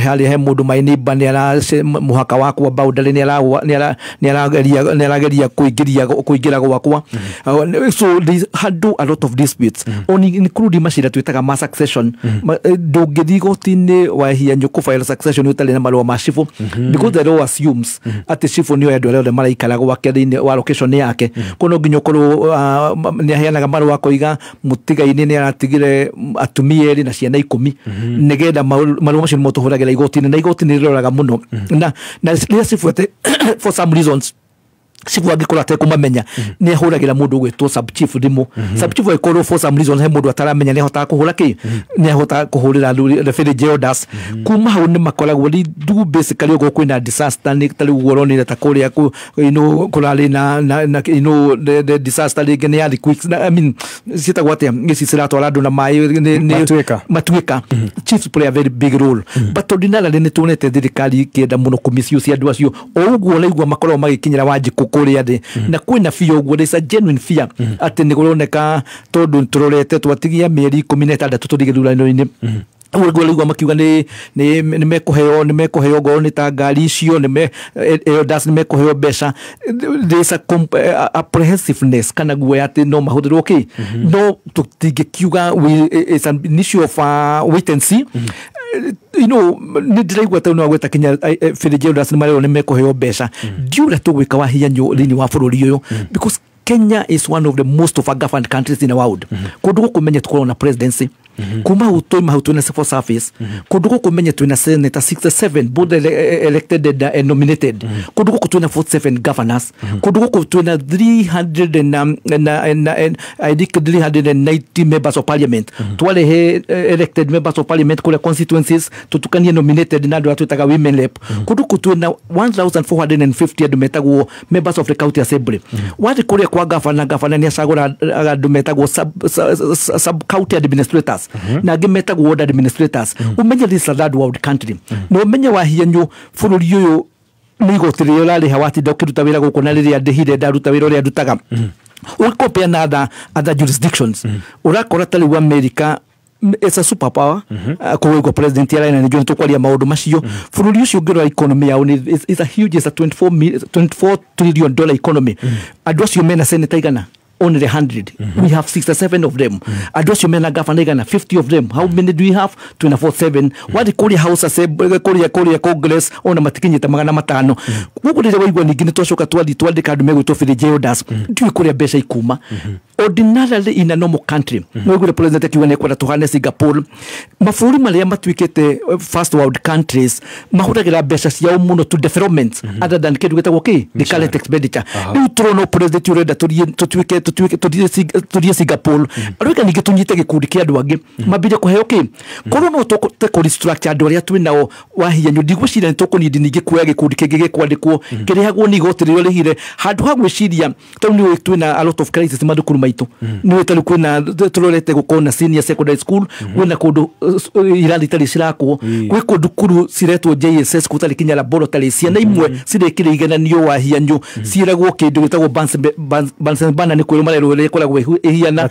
hali he mundu mai neighbor ni ara muhaka wakwa boundary ni arageria kuingira gwakwa so they do a lot of disputes on include mashira twitaga mass succession ndungithigo tine wa hiya nyuku file succession utali na marwa mashifu because the law assumes ati shifu niyo yadwa leo maraikara gwake thini wa location yake kono nginyo korwo ni aheanaga marwa koiga mutiga-ini ni aratigire atumia eri na ciana 10 nigetha marwa macio motuhuragira igoti-ini na igoti-ini riroraga muno na shifu ate for some reasons sifu agikora te kumamenya ni ahuragira mundu gwetwo sub chief dimo sub chief ekoro for some reason he mundu ataramenya ni hota kuhura ki ni hota kuhurira the Firija Eodas kuma hau ni makoragwo do basically go kwina disaster ni tali woroni ta kuria ku kulali na the disaster ni gene ali quick I mean sita gwate ngisi sira to alado na mai matuika chiefs play a very big role but ordinarily ni tunete thirikari kienda muno kumisiusi andu acio oguo laigwa makorwo magikinyira Wanjiku kuria thi na kwina fear uguo there is a genuine fear ati ni guroneka tondu turorete twatigia mieri 16 tutige thurano-ini uguo makiuga ni mekuheo go ni ta ngari icio ni Eodas ni mekuheo mbeca there is a apprehensiveness kana guo ati no mahuthirwo ki no tutingikiuga is an issue of wait and see ni ndiraigua ta no gweta Kenya Firija Eodas ni mareo ni mekuheo mbeca ndiura tugwika wa hinya nyu thini wa bururi uyu because Kenya is one of the most of governed countries in the world kundu kumenya tukorwo na presidency kuma utoi tuna civil service kuduko kumenya tuna senator 67 both elected and nominated kuduko tuna 47 governors kuduko tuna 390 members of parliament twale he elected members of parliament kule constituencies tutukanie nominated na ndo tutaka women rep kuduko tuna 1450 adumetagwo members of the county assembly wati kule kwa governor ni sagora adumetagwo sub county administrators na gemetagwo ward administrators umenya this a third world country no umenya wahianyu fururi uyu nigotire lale hawati dokiruta wira gukona riria ndihire ndaruta wira uria ndutaga ukopia na other jurisdictions urakora tali wa America it's a superpower kwa president ya ina ndio tukwalia maundu macio fururi ucio ngiro economy ya is a huge, is a 24 trillion dollar economy address you mena senator igana only 100 we have 67 of them address you mena governor igana 50 of them how many do we have 247 what Korea house assembly Korea congress ona matikinyita magana matano guko rire waigwa ningi nitoshoka twandi kandu megwitwo fili jaildas ndiwe Korea besha ikuma ordinarily in a normal country no good president akiwa ne kwenda tuhane Singapore mafuri maria matwikete first world countries mahuragira besha cia muno to development other than kedu geta okay the current expenditure ni trono president urenda turie Singapore arika ningi tunyite gikundi kia andu angi mabire kuhe okay kono no to ko restructure andu aria twinao wahia ndigwo cira tukunidi ningi kuya gikundi kingi gikwandikwo kirihagwo ni gotiriro rihire handu hagwiciria toni twina a lot of crisis madukuru maitu ni wetali kwina turorete gukona senior secondary school wena kundu irandi tali cirakwo kwi kundu kuru ciretwo JSS kutali kinya laboratory ciana imwe cirekire igananio wahianyu ciragwo kindu gitagwo bana ni kwiro marero koragwo ihiana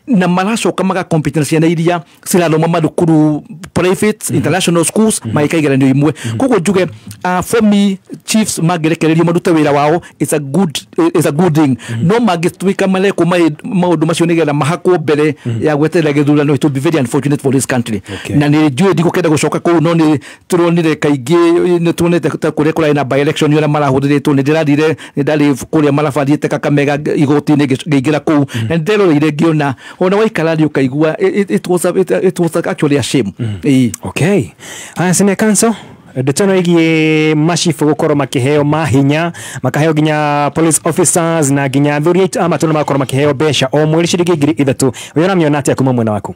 na maracoka maga competence ciana iria ciraroma madukuru private international schools maikaigeranio imwe koguo njuge for me chiefs magerekererio maruta wira wao it's a good thing no magitwika male kuma maundu macio nigetha mahakwo mbere ya gweterera githurano it will be very unfortunate for this country na ni njue ndiko kenda gucoka ku no ni turonire kaingi ni tuonete kuria kurai na by election yona marahuthiritwo ni ndiradire ni ndari kuria marabariete Kakamega igoti ni ngigira ku na ndero ire ngiona ona waikara ukaigua it was actually a shame okay senior counsel Detano igi mashifu gukoro makiheo mahinya makaheo ginya police officers na ginya thuri amatuna makoro makiheo besha o mweri shirigi 3 uyona mionate akuma mwena waku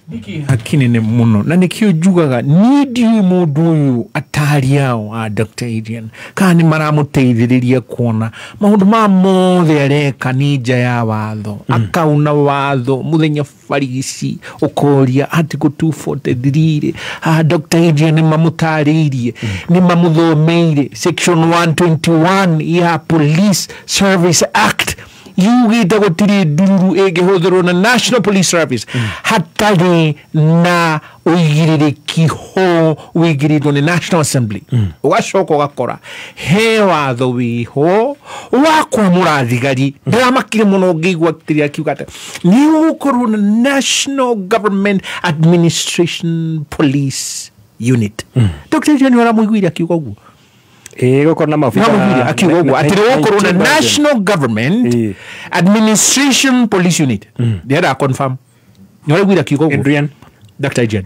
Niki hakinene muno na nikio jugaga nidi mundu uyu atari yao a Dr. Adrian kani maramuteithiriria kuona maundu ma mothe areka nija ya watho akauna watho muthenya farisi ukoria article 243 Dr. Adrian ni mamutaririe ni mamuthomeire section 121 ya Police Service Act yugita gutiri nduru egehotherwo na National Police Service hatari na uigiriki ho uigirirwo ni National Assembly ugacoka ugakora he watho wiho wakwa murathigari ndiramakire muno ngigwa kitiria kiugate ni ukorwo na National Government Administration Police Unit Dr. Jenny wala muigwira kiugo guo gukora na mafika akiwogo atire wokoro na National Government Administration Police Unit ndera confirm nyore gwira kigogo Adrian Dr. Jen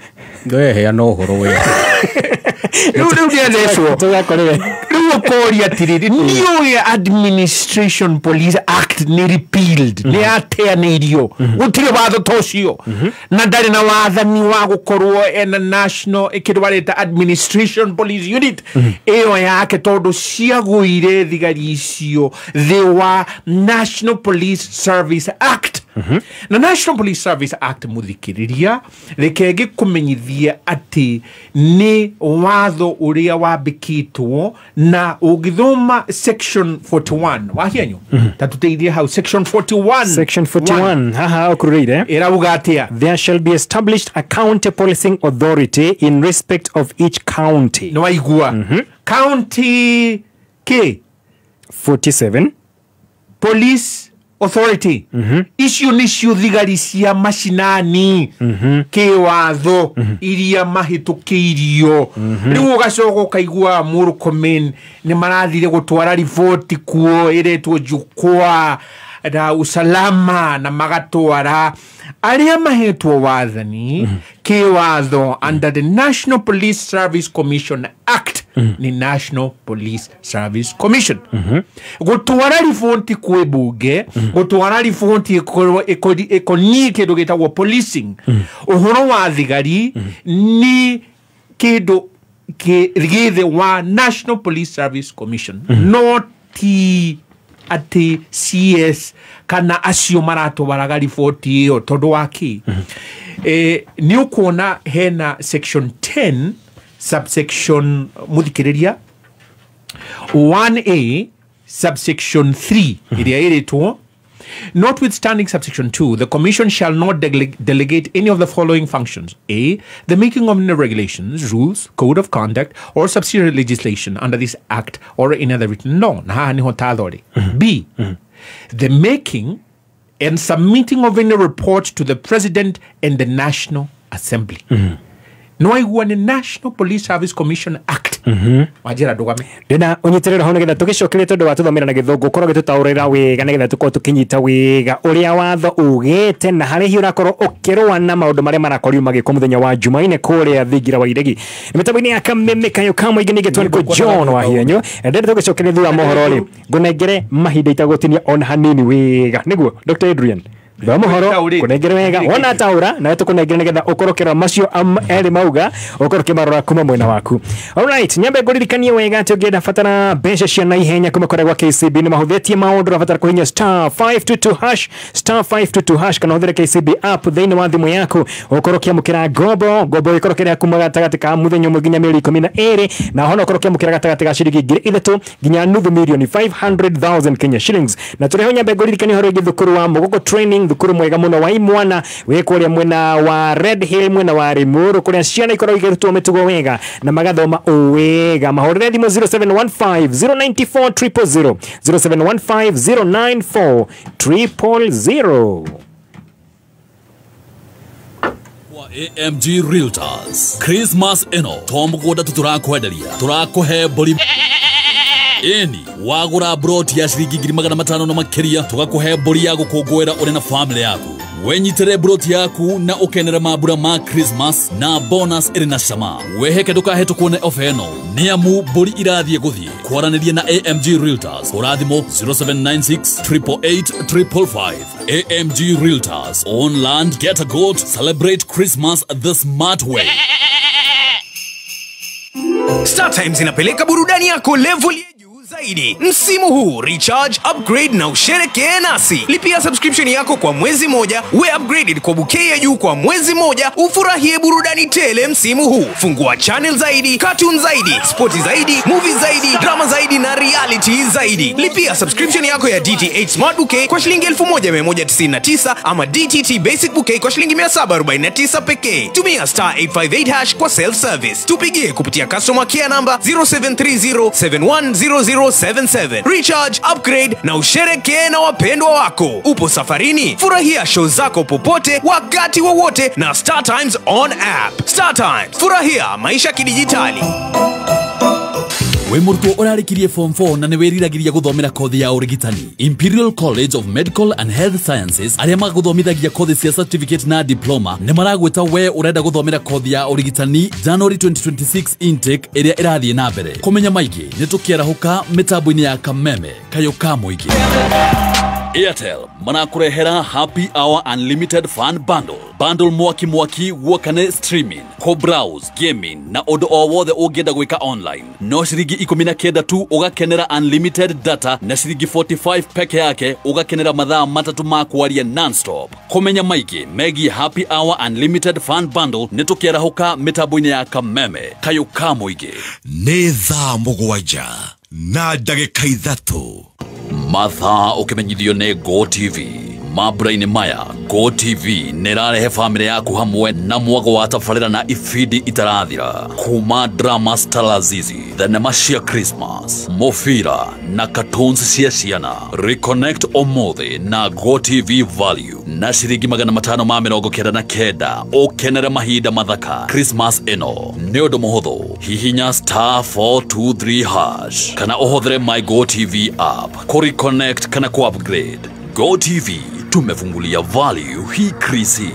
ngoye no horo we Korea tiriri niyo Administration Police Act ni repealed ni ateanirio utire watho tocio na ndari na wathani wa gukorwo en National Equivalent Administration Police Unit eyo yake tondu ciaguire thigari icio they were National Police Service Act na National Police Service Act muthikiriria rekege kumenyithia ati ni watho uria wabikitwo na ugithoma section 41 wahianyo tatuteithia how section 41 haha okurire era ugatia there shall be established a county policing authority in respect of each county no aigua county K 47 police authority issue nisio thigari cia mashinani ke watho iria mahitukirio riu gacogo kaigua Murkomen ni marathire gutwara report kuo iretwo jukwa na usalama na magatwara aria mahetwo wathani kiwatho under the National Police Service Commission Act ni National Police Service Commission gutwara riboti kwi bunge gutwara riboti ikoni kindu gitagwo policing uhoro wa thigari ni kindu githe wa National Police Service Commission not ati CS kana acio maratwaraga riboti iyo tondu waki ni ukuona hena section 10 subsection muthikiriria 1A subsection 3 iria iritwo notwithstanding subsection 2, the Commission shall not delegate any of the following functions. A. The making of new regulations, rules, code of conduct, or subsidiary legislation under this Act or any other written law. B. The making and submitting of any report to the President and the National Assembly. No iguan the National Police Service Commission Act. Wajira dugame. Dena unyitirira hono getha tugicokire tondu watuthomera na githungu korwo gitutaurira wega nigetha tukorwo tukinyita wega uria watho ugite na hari hi urakorwo ukirwa na maundu maria marakoriu magiko muthenya wa Jumaine kuria thingira wa iregi mitambo-ini ya Kameme kayo kamwe ingĩ nĩgetwo nĩ John wa hienyo ndende tugicokire thutha mohoro ri ngunengere mahinda itagutinia ona hanini wega niguo Dr. Adrian Bamuhoro kunengere wega ona taura na tukunengere nigetha ukorokera macio eri mauga ukoroke marora kuma mwena waku. Alright, nyambe nguririkanie wega ati ungienda fatana mbeca cia na ihenya kuma kore gwa KCB ni mahuthitie maundu rafatara kuhinya *522# kana huthere KCB app thini wa thimu yaku ukorokia mukira gobo ikorokera kuma gatagati ka muthenya umwe nginya mĩeri 12 na hono ukorokia mukira gatagati ga ciringi 3 nginya nuthu milioni 500,000 Kenya shillings na turiho nyambe nguririkanie horo githukuru wa Mugogo training thukuru mwega muno wa imwana wikuria mwena wa Red Hill mwena wa Rimuru kuria ciana ikorwo igirutwo mitugo wega na magathoma wega mahorere thimo 0715094000 0715094000 AMG Realtors Christmas eno tomgoda tuturakwenderia turakuhe boli Eni wagura broti ya shiringi 500 na makiria tugakuhe boli ya gukungwira uri na family yaku wenyitere broti yaku na ukenera mabura ma Christmas na bonus iri na shama weheke ndukahe tukune ofeno niamu boli irathie guthie kwaranirie na AMG Realtors urathimo 0796888555 AMG Realtors own land get a goat celebrate Christmas the smart way. Star Times inapeleka burudani yako level zaidi. Msimu huu recharge, upgrade na usherekee nasi. Lipia subscription yako kwa mwezi moja, we upgraded kwa bouquet ya juu kwa mwezi moja, ufurahie burudani tele msimu huu. Fungua channel zaidi, cartoon zaidi, sporti zaidi, movie zaidi, drama zaidi na reality zaidi. Lipia subscription yako ya DTH Smart Bouquet kwa shilingi 1199 ama DTT Basic Bouquet kwa shilingi 749 pekee. Tumia *858# kwa self service. Tupigie kupitia customer care number 0730710077. Recharge, upgrade na usherekee na wapendwa wako. Upo safarini? Furahia show zako popote wakati wowote na Star Times on app. Star Times, furahia maisha kidijitali. We murutwo urarikirie form 4 na niwiriragiria guthomera kothi ya urigitani Imperial College of Medical and Health Sciences aria maguthomithagia kothi cia certificate na diploma ni maragweta we urenda guthomera kothi ya urigitani January 2026 intake iria irathie na mbere kumenya maigi ni tukiarahuka mitambo-ini ya Kameme kayo ka muigi Airtel manakurehera Happy Hour Unlimited Fun Bundle. Bundle mwaki wokane streaming, co-browse, gaming na odo o wothe ungenda gwika online. No shiringi 19 tu ugakenera unlimited data na shiringi 45 peke yake ugakenera mathaa matatu ma kwaria non-stop. Kumenya maigi megi Happy Hour Unlimited Fun Bundle nitukiarahuka mitambo-ini ya Kameme kayo ka muigi nĩ thaa mũgwanja na ndagĩka 3 mathaa ukimenyithio nĩ Go TV mabura-ini maya. Go TV nirarehe family yaku hamwe na mwago wa tafarira na ifidi itarathira kuma drama Stalazizi, thenema cia Christmas, mofira na cartoons cia ciana. Reconnect omothi na Go TV Value na shiringi 599 ukenere mahinda mathaka Christmas eno ni undu muhuthu hihinya *423# kana uhuthere My Go TV app ku reconnect kana ku upgrade. Go TV tumefungulia value hii krisi.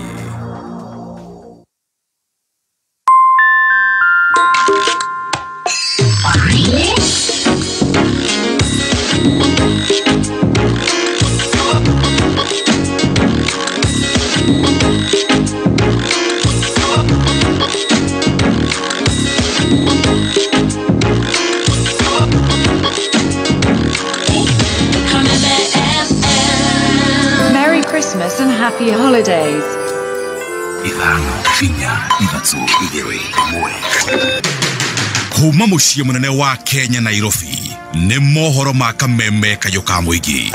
Merry Christmas and happy holidays. Kuma muciĩ munene wa Kenya Nairobi nĩ mohoro ma kameme kayo ka mũingĩ.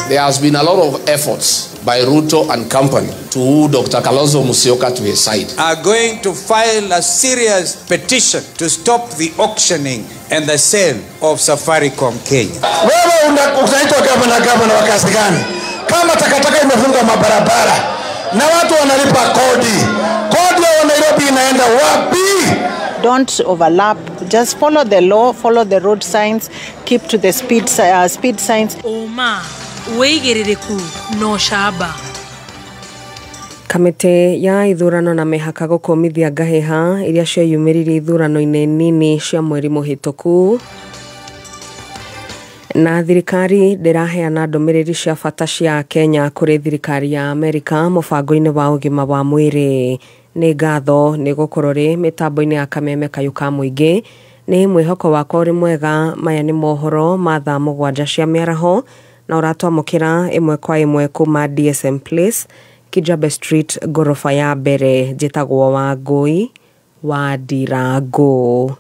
There has been a lot of efforts by Ruto and company to woo Dr. Kalonzo Musyoka to his side. Are going to file a serious petition to stop the auctioning and the sale of Safaricom Kenya. Wewe unaitwa gavana wa kazi gani? Kama takataka imefunga mabarabara na watu wanalipa kodi ya Nairobi inaenda wapi? Don't overlap, just follow the law, follow the road signs, keep to the speed signs. Oma weigerereku no shaba. Kamite ya ithurano na mehaka gukomithia ngaheha iria ciayumĩrire ithurano-inĩ nini cia mweri mũhĩtũku. Na thirikari ndĩraheana ndũmĩrĩri cia bata cia Kenya kũrĩ thirikari ya Amerika mũbango-inĩ wa ũgima wa mwĩrĩ. Nĩ ngatho nĩ gũkorwo rĩ mĩtambo-inĩ ya kameme kayo ka mũingĩ. Nĩ mwĩhoko wakwa ũrĩ mwega. Maya nĩ mohoro ma thaa mũgwanja cia mĩaraho na ũratwamũkĩra ĩmwe kwa ĩmwe kuma DSM Place, Kijabe Street, gorofa ya mbere. Njĩtagwo Wangũi wa Ndirango.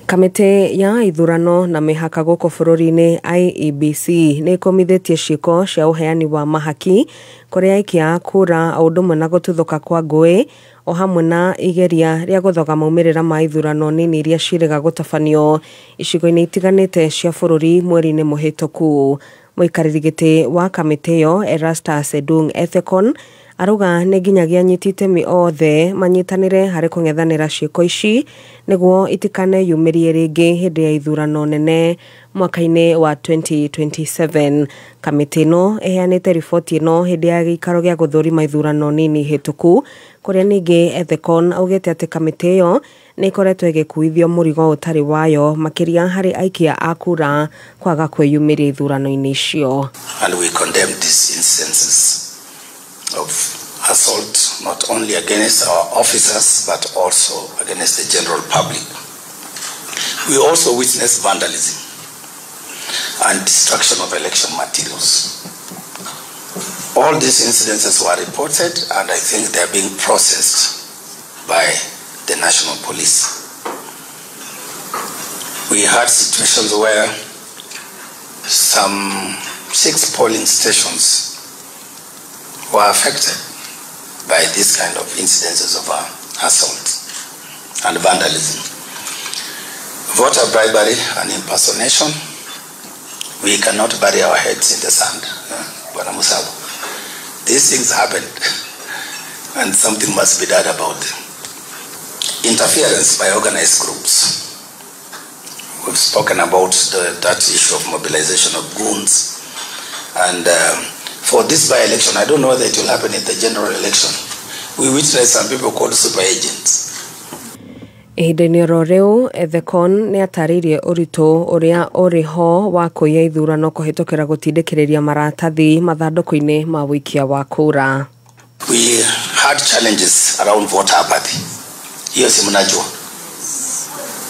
Kamite ya ithurano na mihaka gũkũ bũrũri-inĩ IEBC nĩ ĩkomithĩtie ciĩko cia ũheani wa mahaki kũrĩ aikia a kura o ũndũ ũmwe na gũtuthũka kwa ngũĩ o hamwe na igeria rĩa gũthoga maumĩrĩra ma ithurano nini iria cirĩga gũtabanio icigo-inĩ itiganĩte cia bũrũri mweri-inĩ mũhĩtũku. Mũikarĩri gĩtĩ wa kamĩtĩ ĩyo Erastus Edung Ethekon arauga nĩ nginyagia anyiti itemi othe manyitanĩre harĩ kũng'ethanĩra ciĩko ici nĩguo itikaneyumĩrie rĩngĩ hĩndĩ ya ithurano nene mwaka-inĩ wa 2027. Kamĩtĩ ĩno ĩheanĩte riboti ĩno hĩndĩ ya gĩikaro gĩa gũthũrima ithurano nini hĩtũku, kũrĩa ningĩ Ethekon augĩte atĩ kamĩtĩ ĩyo nĩ ĩkoretwo ĩgĩkuithio mũrigo ũtarĩ wayo makĩria harĩ aikia a kura kwaga kwĩyumĩria ithurano-inĩ icio. And we condemn these instances of assault not only against our officers but also against the general public. We also witnessed vandalism and destruction of election materials. All these incidences were reported and I think they are being processed by the National Police. We had situations where some 6 polling stations were affected by this kind of incidences of assault and vandalism. Voter bribery and impersonation, we cannot bury our heads in the sand. These things happened and something must be done about them. Interference by organized groups. We've spoken about that issue of mobilization of goons and for this by-election, I don't know whether it will happen in the general election. We witnessed some people called super agents. Ihinda-inĩ oro rĩu Ethekon nĩ atarĩirie ũritũ ũrĩa ũrĩ ho wa kũiya ithurano kũhĩtũkĩra gũtindĩkĩrĩria maratathi mathandũkũ-inĩ ma wĩikia wa kura. We had challenges around voter apathy. Hiyo si mnajua.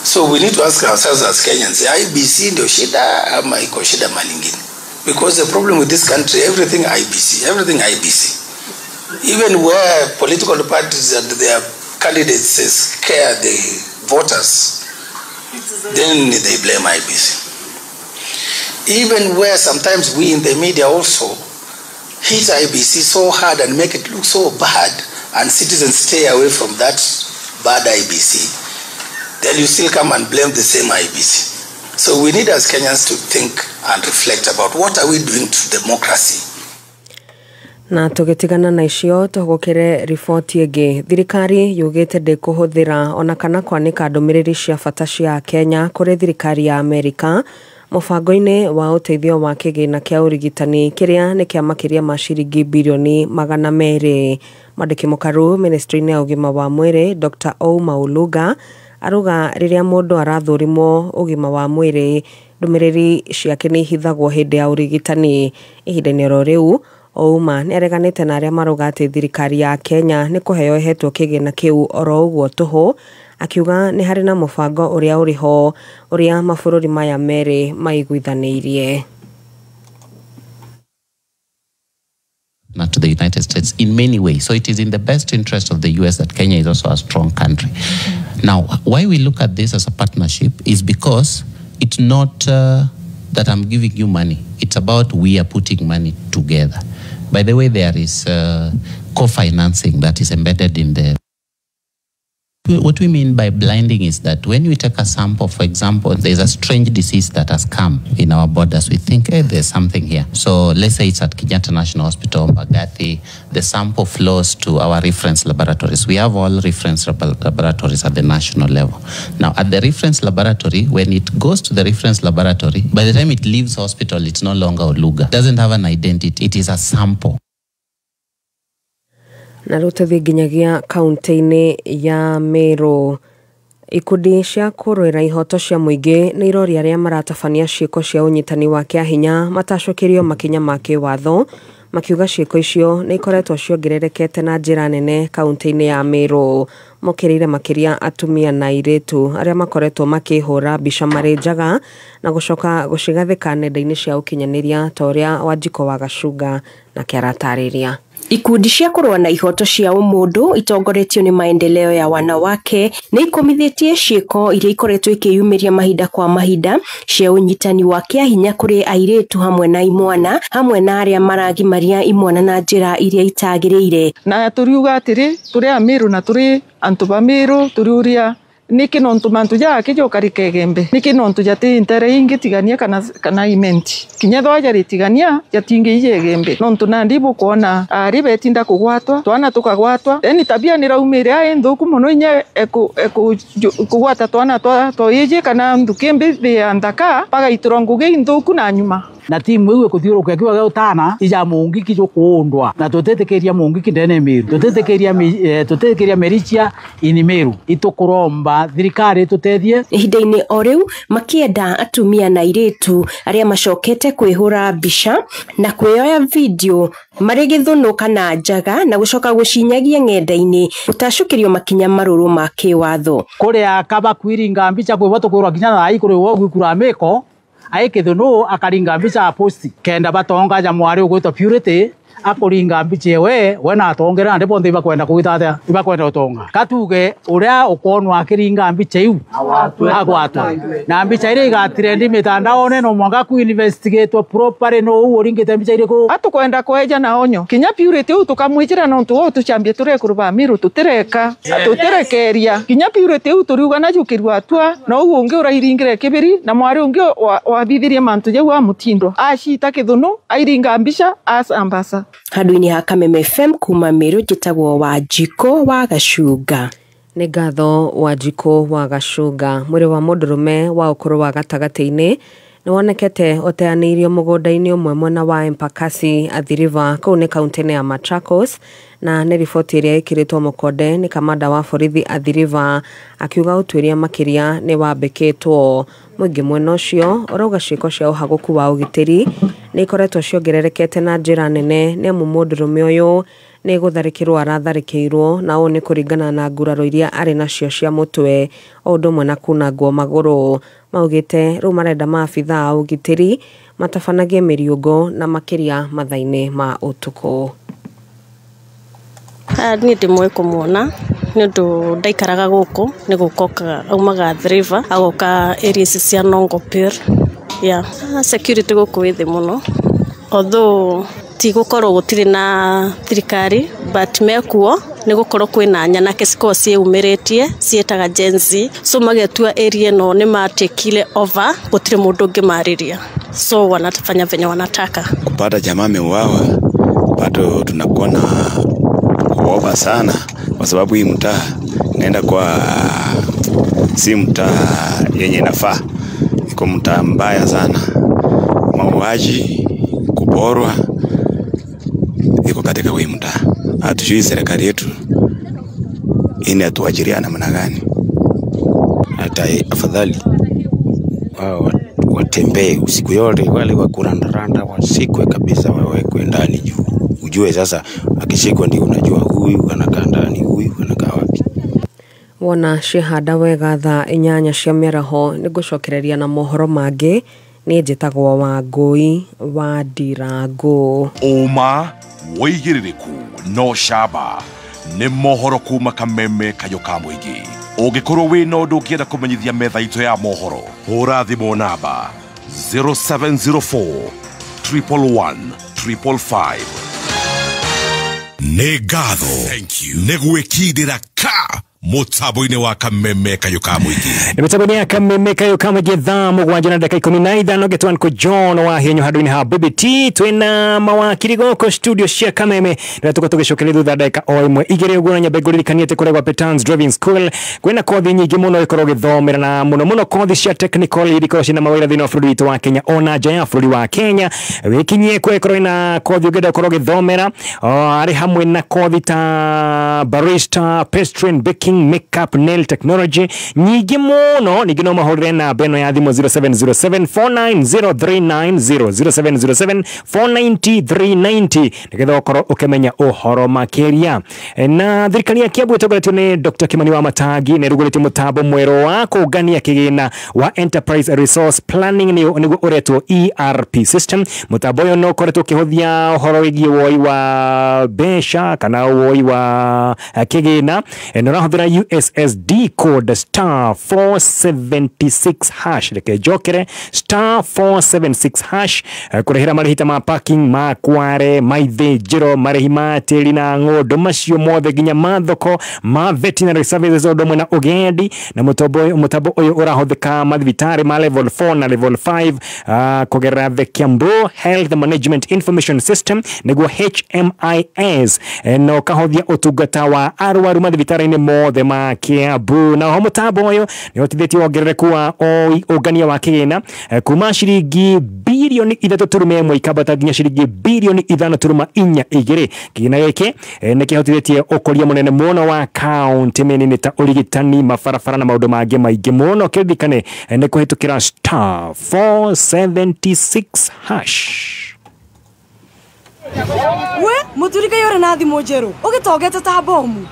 So we need to ask ourselves as Kenyans, IBC ndio shida ama iko shida malingine? Because the problem with this country, everything IBC. Even where political parties and their candidates scare the voters, then they blame IBC. Even where sometimes we in the media also hit IBC so hard and make it look so bad, and citizens stay away from that bad IBC, then you still come and blame the same IBC. So we need as Kenyans to think and reflect about what are we doing to democracy. Na tũgĩtigana na icio tũgũkĩre riboti ĩngĩ. Thirikari yugĩte ndĩkũhũthĩra ona kana kwanĩka ndũmĩrĩri cia bata cia Kenya kũrĩ thirikari ya Amerika Mũbango-inĩ wa ũteithio wa kĩgĩna kĩa ũrigitani kĩrĩa nĩ kĩa makĩria ma ciringi bilioni 200. Mwandĩki mũkaru ministry-inĩ ya ũgima wa mwĩrĩ Dr. Ouma Oluga aruga rĩrĩa mũndũ arathũrimwo ũgima wa mwĩrĩ ndũmĩrĩri ciake nĩ ihithagwo hĩndĩ ya ũrigitani. Ihinda-inĩ rĩu Ouma nĩ areganĩte na arĩa maruga atĩ thirikari ya Kenya nĩ kũheo hetwo kĩgĩna kĩu oro ũguo tũhũ, akiuga nĩ harĩ na mũbango ũrĩa ũrĩ ho ũrĩa mabũrũri maya merĩ maiguithanĩirie. To the United States in many ways. So it is in the best interest of the US that Kenya is also a strong country. Now, why we look at this as a partnership is because it's not that I'm giving you money. It's about we are putting money together. By the way, there is co-financing that is embedded in the... What we mean by blinding is that when we take a sample, for example, there's a strange disease that has come in our borders, we think, hey, there's something here. So let's say it's at Kenyatta National Hospital, Mbagathi, the sample flows to our reference laboratories. We have all reference laboratories at the national level. Now, at the reference laboratory, when it goes to the reference laboratory, by the time it leaves hospital, it's no longer Oluga. It doesn't have an identity. It is a sample. Na rũtethi nginyagia kaunti-inĩ ya Meru. Ikundi cia kũrũĩra ihoto cia mũingĩ nĩ irori arĩa maratabania ciĩko cia ũnyitani wa kĩahinya matacũkĩrio makinya ma kĩwatho, makiuga ciĩko icio nĩ ikoretwo ciongererekete na njĩra nene kaunti-inĩ ya Meru. Mokĩrĩire makĩria atumia na airĩtu arĩa makoretwo makĩhũra mbica marĩ njaga na gũcoka gũcigathĩka nenda-inĩ cia ũkinyanĩria ta ũrĩa Wanjiko wa Gacuga na kĩaratarĩria. Ikundi cia kũrũa na ihoto cia ũmũndũ itongoretio nĩ maendeleo ya wanawake nĩ ikomithĩtie ciĩko iria ikoretwo ikĩyumĩria mahinda kwa mahinda cia ũnyitani wa kĩahinya kũrĩ airĩtu hamwe na imwana, hamwe na arĩa maragimaria imwana na njĩra iria itagĩrĩire. Na turiuga atĩrĩ, tũrĩ a Meru na tũrĩ antu ba Meru, tũrĩ ũrĩa niki nontu mantu ja kijoka rikegembe niki nontu jati intere ingi tigania kana imenti kinya thoja ritigania jatinge ijegembe nontu nandi bukuona ari betinda kugwatwa twana tukagwatwa eni tabia ni raumire aye nthuku muno inye kugwata twana to ije kana ndukembe de andaka paga ituronguge nthuku na nyuma na timu iwe kuthiuruka kiwa gao tana ija mungi kijo kuondwa na tutetekeria mungi kindene Meru tutetekeria Mericia ini Meru itukuromba thirikari tutethie. Ihinda-inĩ o rĩu makienda atumia na airĩtu arĩa macokete kwĩhũra mbica na kwĩyoya video marĩ gĩthũnũ kana njaga na gũcoka gũcinyagia ng'enda-inĩ gũtacũkĩrio makinya marũrũ ma kĩwatho. Kũrĩa kaba kwiringa mbica kwĩwa tũkũrwa kinya na ikũrĩ wogu kura meko aikithunu akaringa mbica posti kenda batonga ja mwari ugwitwa Purity akuringa mbica we na atongera ndipo ndi bakwenda kugitatha ibakwenda utonga katuge uria ukonwa akiringa mbica iu agwatwa na mbica ile igatrend mitandao no mwanga ku investigate properly no uringite mbica ile ko atukwenda kweja na onyo kinya Purity u tukamwijira no tu tuchambie turekurwa Meru tutireka tuterekeria kinya Purity u turiuga na jukirwa atwa no ungi urairingire kibiri na mwari ungi wabithirie mantu je wa mutindo ashita kithunu airinga mbica asambasa. Handũ-inĩ ha Kameme FM kuma Meru njĩtagwo Wanjiko wa Gacuga. Nĩ ngatho Wanjiko wa Gacuga. Mwĩrĩ wa mũndũrũme wa ũkũrũ wa gatagatĩ-inĩ nĩ wonekete ũteanĩirio mũgũnda-inĩ ũmwe mwena wa Embakasi Athi River kũu nĩ kaunti-inĩ ya Machakos, na nĩ riboti ĩrĩa ĩkĩrĩtwo mũkonde nĩ kamanda wa borithi Athi River akiuga ũtuĩria makĩria nĩ wambĩkĩtwo. Mũingĩ mwena ũcio ũrauga ciĩko cia ũhagũku wa ũgitĩri nĩ ikoretwo ciongererekete na njĩra nene nĩ amu mũndũrũme ũyũ nĩ gũtharĩkĩrwo aratharĩkĩirwo na ũũ nĩ kũringana na nguraro iria arĩ nacio cia mũtwe o ũndũ ũmwe na kunangwo magũrũ. Maugĩte rĩu marenda maabithaa a ũgitĩri matabanagie mĩriũngũ na makĩria mathaa-inĩ ma ũtukũ. Niĩ ndĩmwe kũmuona nĩ ũndũ ndaikaraga gũkũ nĩ gũkoka aumaga Athi River agoka areas cia Nongopir. Security gũkũ wĩ thĩ mũno, although ti gũkorwo gũtirĩ na thirikari but mekuo nĩ gũkorwo kwĩna nyanake cikorwo ciĩumĩrĩtie ciĩtaga Gen Z, so magetua area no nĩ matekile over, gũtirĩ mũndũ ũngĩmarĩria, so wanafanya venye wanataka. Kupata jamaa ameuawa bado tunakuwa na kuoga sana, kwa sababu hii mtaa naenda kwa si mtaa yenye nafaa. iko mtaa mbaya sana, mauaji, kuporwa iko katika hii mtaa. Hatujui serikali yetu inatuajiria namna gani. Hata afadhali wao watembee usiku yote, wale wa kurandaranda wasikwe kabisa, wawekwe ndani juu. Ujue sasa akishikwa ndio unajua huyu anakaa ndani, huyu anakaa wapi. Wona cihanda wega thaa 8 cia mĩaraho nĩngũcokereria na mohoro mangĩ. Nĩ njĩtagwo Wangũi wa Ndirangu. Uma wĩigĩrĩrĩku no camba nĩ mohoro kuma Kameme Kayũ ka Mũingĩ. Ũngĩkorwo wĩna ũndũ ũngĩenda kũmenyithia metha itũ ya mohoro, hũra thimũ namba 0704 111 555. Nĩ ngatho nĩ gwĩkindĩra ka Mutabo-inĩ wa Kameme Kayũ ka Mũingĩ. Mutabo-inĩ ya Kameme Kayũ ka Mũingĩ thaa 7 na dakika 15 getwan ko John wa hienyo handũ-inĩ ha BBT. Twina mawakiri goko studio cia Kameme na tuko tugicokeria thutha dakika o imwe igere uguo na nyabegũririkanie ate kũrĩa gwa Petans Driving School. Kwĩna kothi nyingĩ mũno ikorwo gĩthomera na mũno kothi cia technical ikorwo cina mawĩra thĩinĩ wa bũrũri witũ wa Kenya ona nja ya bũrũri wa Kenya. Wĩkinyie kwĩkorwo na kothi ũngĩenda gũkorwo gĩthomera arĩ hamwe na kothi ta barista, pastry and baking, makeup, nail technology nyingi muno. Ningĩ no mahorere na beno ya thimo 0707490390 0707490390 nigetha ukorwo ukimenya uhoro makiria. Na thirikari ya Kiambu ĩtongoretio nĩ Dr. Kimani wa Matangi nĩ rugũrĩte mũtambo mwerũ wa kũngania kĩgĩna wa Enterprise Resource Planning nĩguo ũretwo ERP system. Mũtambo ũyũ no ũkoretwo ũkĩhũthia ũhoro wĩgiĩ woi wa mbeca kana woi wa kĩgĩna na ũrahũthĩra USSD code *476# reke jokere *476# kurehera marihita ma parking ma kware maithĩnjĩro marihi ma tĩri na ng'ũndũ macio mothe nginya mathoko ma veterinary services o ũndũ na ũgendi. Na mũtambo ũyũ ũrahũthĩka mathibitarĩ ma level 4 na level 5 kũgerera the Kiambu Health Management Information System nĩguo HMIS na ũkahũthia ũtungata wa arwaru mathibitarĩ-inĩ mothe ma Kiambu. Na ho mũtambo ũyũ nĩ ũtithĩtie wongerereku wa ũngania wa kĩgĩna kuma ciringi bilioni 3.1 ikambata nginya ciringi bilioni 5.42. Kĩgĩna gĩkĩ nĩ kĩhotithĩtie ũkũria mũnene mũno wa kaunti mĩnini ta ũrigitani, mabarabara na maũndũ mangĩ maingĩ mũno. Kĩririkane nĩ kũhĩtũkĩra *476#. We muturika yore na thimo njeru ugitogete ta bomu.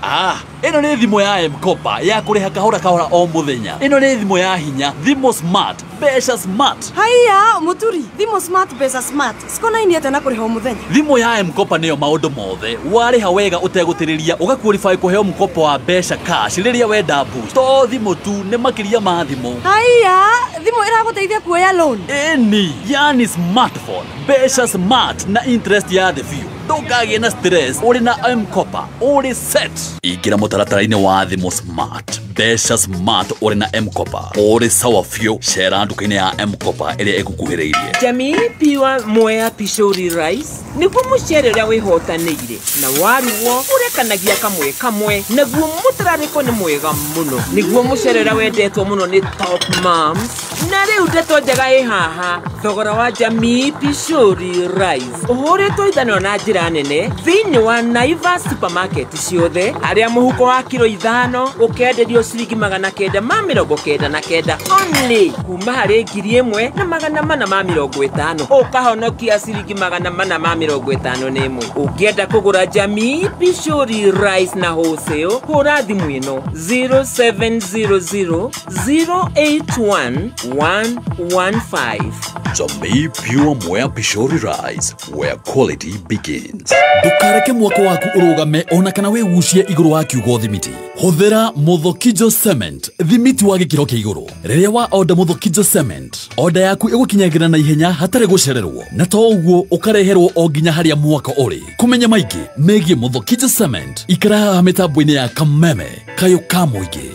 Ino ni thimo ya M-Kopa ya kuriha kahora o muthenya. Ino ni thimo ya hinya, thimo smart, besha smart. Haiya muturi, thimo smart besha smart. Sikona ini ate na kuriha o muthenya. Thimo ya M-Kopa niyo maundu mothe. Wariha wega utegutiriria ugaqualify kuheo mkopo wa besha cash riria wenda boost. To thimo tu ne makiria ma thimo. Haiya, thimo iraguteithia kuoya loan. Eni, yani smartphone, besha smart na interest ya the few. Ndũkagĩe na stress, uri na M-Kopa, uri set. Ingira mũtaratara-inĩ wa thimo smart, besha smart uri na M-Kopa, uri sawa few. Cera nduka-inĩ ya M-Kopa ĩrĩa ĩgũkuhĩrĩirie. Jamii piwa Mwea Pishori Rice nĩguo mũcere ũrĩa wĩhotanĩire na waruo ũrekanagia kamwe naguo mũtararĩko nĩ mwega mũno nĩguo mũcere ũrĩa wendetwo mũno nĩ Top Moms. Na rĩu ndeto njega ĩ haha, thogora wa Jamii Pishori Rice ũhũrĩtwo ithanĩro na njĩra nene thĩinĩ wa Naivas supermarket ciothe, harĩa mũhuko wa kilo 5 ũkenderio ciringi 999 only kuma harĩ 1,450 ũkahonokia ciringi 451. Ũngĩenda kũgũra Jamii Pishori Rice na wholesale, hũra thimũ ĩno 0700081115. Jamii Pure Mwea Pishori Rice, where quality begins. Ndukareke mwako waku urugame ona kana wĩgucie igũrũ wa kiugo thimiti. Hũthĩra Muthokijo Cement, thimiti wa gĩkĩro kĩa igũrũ. Rĩrĩa wa order Muthokijo Cement, order yaku ĩgũkinyagĩra na ihenya hatarĩ gũcererwo. Na to ũguo ũkareherwo o nginya harĩa mwaka ũrĩ. Kũmenya maingĩ megiĩ Muthokijo Cement, ikara haha mĩtambo-inĩ ya Kameme Kayũ ka Mũingĩ.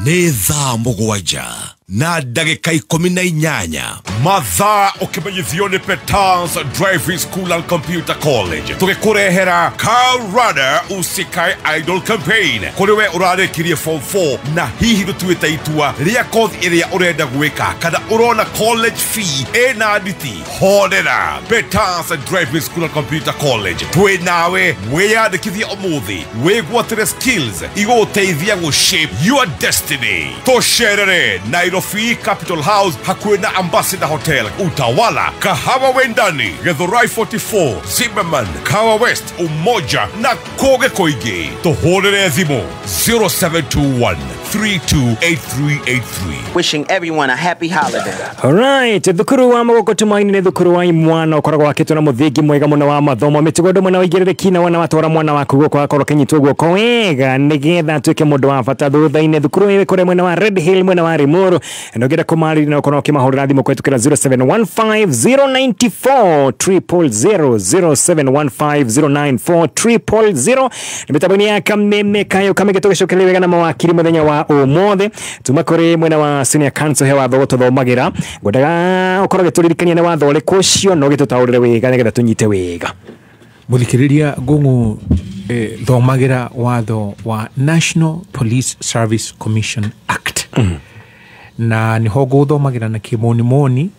Nĩ thaa 7 na ndagĩka 18 mathaa ukimenyithio ni Petans Driving School and Computer College tugikurehera Karada Usikae Idol Campaign kuriwe urarikirie form 4 na hihi dutuite itua ria kothi iria urenda gwika kana urona college fee ena nditi hodera Petans Driving School and Computer College twi nawe wiyandikithie umuthi wigwatire skills iguteithia go shape your destiny tosherere Nairobi Capital House hakuena Ambassador Hotel Utawala Kahawa Wendani Githurai 44 Zimmerman Kawa West Umoja na Koge Koige tohorere thimo 0721 328383. Wishing everyone a happy holiday. Alright, thukuru wa Magoko Tumaini ni thukuru wa mwana ukoragwo wakitwo na muthingi mwega muno wa mathomo mitigondo mwana wigiriki na wana watwara mwana waku guko akorwo kinyitwo guko wega nigetha tuike mundu wa bata thutha-ini thukuru iri kure mwena wa Red Hill mwena wa Rimuru nogera kumari na ukorwo kimahurira thimo kwetukira 0715094000 0715094000 nimetabania ya kameme kayo kamegetogeshokelewega na mawakiri muthenya wa umothe tuma kuri mwena wa senior council hewa thogoto thomagira ngodaga ukorwo gituririkania na watho uri kucio no gitutaurire wega nigetha tunyite wega muthikiriria ngungu thomagira watho wa National Police Service Commission Act na niho guthomagira na kimoni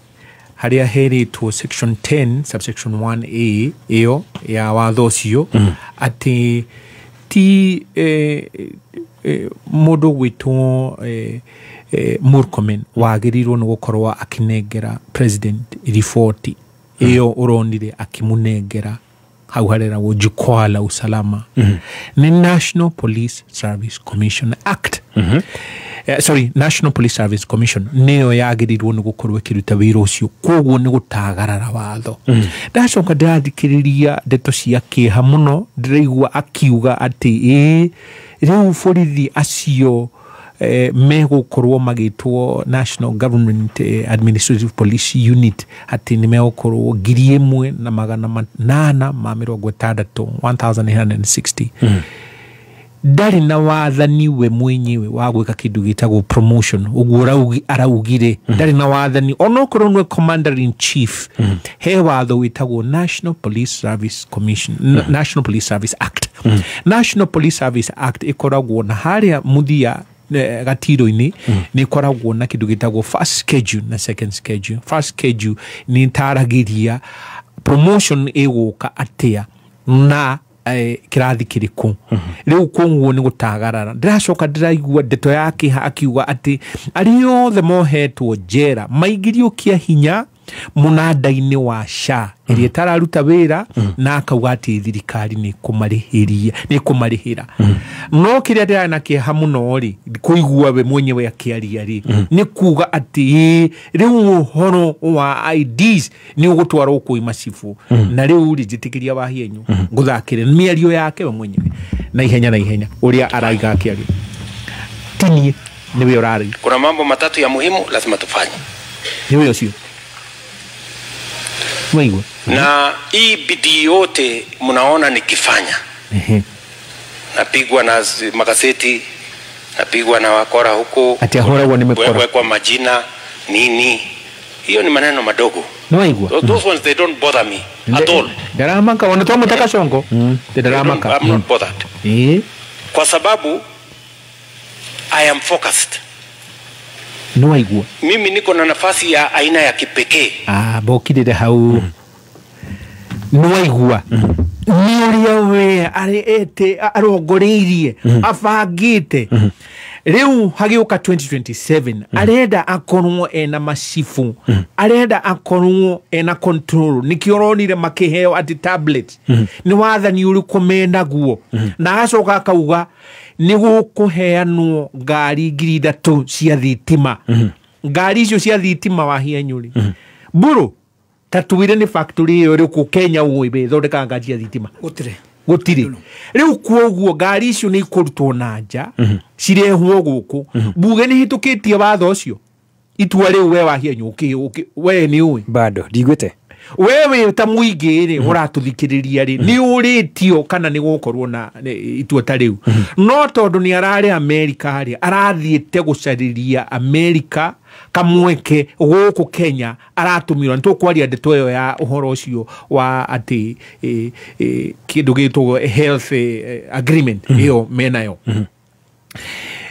haria heritwo section 10 subsection 1A iyo ya watho ucio ati ti mundu gwitwo Murkomen wagirirwo ni gukorwa akinengera president report iyo uronire akimunengera hau harera wo jukwaa la usalama ni National Police Service Commission Act National Police Service Commission niyo yagirirwo ni gukorwa kiruta wira ucio koguo ni gutagarara watho ndacoka ndathikiriria ndeto cia kiha muno ndiraigua akiuga ati riu borithi acio megukorwo magitwo National Government Administrative Police Unit ati ni megukorwo 1860 ndari na wathani we mwenyewe wa gwika kindu gitagwo promotion uguo araugire ndari na wathani onokorwo nwe commander in chief he watho witagwo National Police Service Commission National Police Service Act National Police Service Act ikoragwo na haria muthia gatiro-ini ni koragwo na kindu gitagwo first schedule na second schedule. First schedule ni taragiria promotion eguka atia na kirathi kiriku riu kunguo ni gutagarara ndiracoka ndiraigua ndeto yake akiuga ati ariothe mohetwo njera maigirio kia hinya munada-ini wa SHA iria tararuta wira na akauga ati thirikari ni kumarihira no kiria ndira na kiha muno ri kuigua we mwenyewe akiaria ri ni kuga ati riu horo wa IDs ni ugutwarwo ku macifu na riu rijitikiria wa hienyu nguthakire miario yake we mwenyewe na ihenya uria araiga akiaria tini niwe urari kuna mambo matatu ya muhimu lazima tufanye niwe ucio Mwigo. Na hii bidii yote mnaona nikifanya napigwa na magazeti, napigwa na wakora huko, kwa majina nini, hiyo ni maneno madogo. Those ones they don't bother me at all. Daramaka wanatoa mtaka shongo. Daramaka. I'm not bothered. Kwa sababu I am focused. Nuaigua. Mimi niko na nafasi ya aina ya kipekee. Bokide hau. Nuaigua. Niuria we ari ete arongoreirie afagite. Riu hagiuka 2027 arenda akorwo ena macifu arenda akorwo ena control nikioronire makiheo ati tablet ni wathani uri kumenda guo na acoka akauga ni gukuheanwo ngari 3 cia thitima ngari icio cia thitima wahianyuri buru tatuire ni factory iyo ri ku Kenya uibe thondeka ngari cia thitima gutire riu kuoguo ngari icio ni ikurutwo na nja cirehwo guku buge ni hitukitie watho ucio itua riu we wahianyuki we ni uwe bado ndigwite wewe ta muingi ri uratuthikiriria ri ni uritio kana ni gukorwo na itua ta riu no tondu ni arari America ri arathiete gucariria America kamweke guku Kenya aratumirwo ntukwaria ndeto yo ya uhoro ucio wa ati kindu gitwo health agreement iyo menayo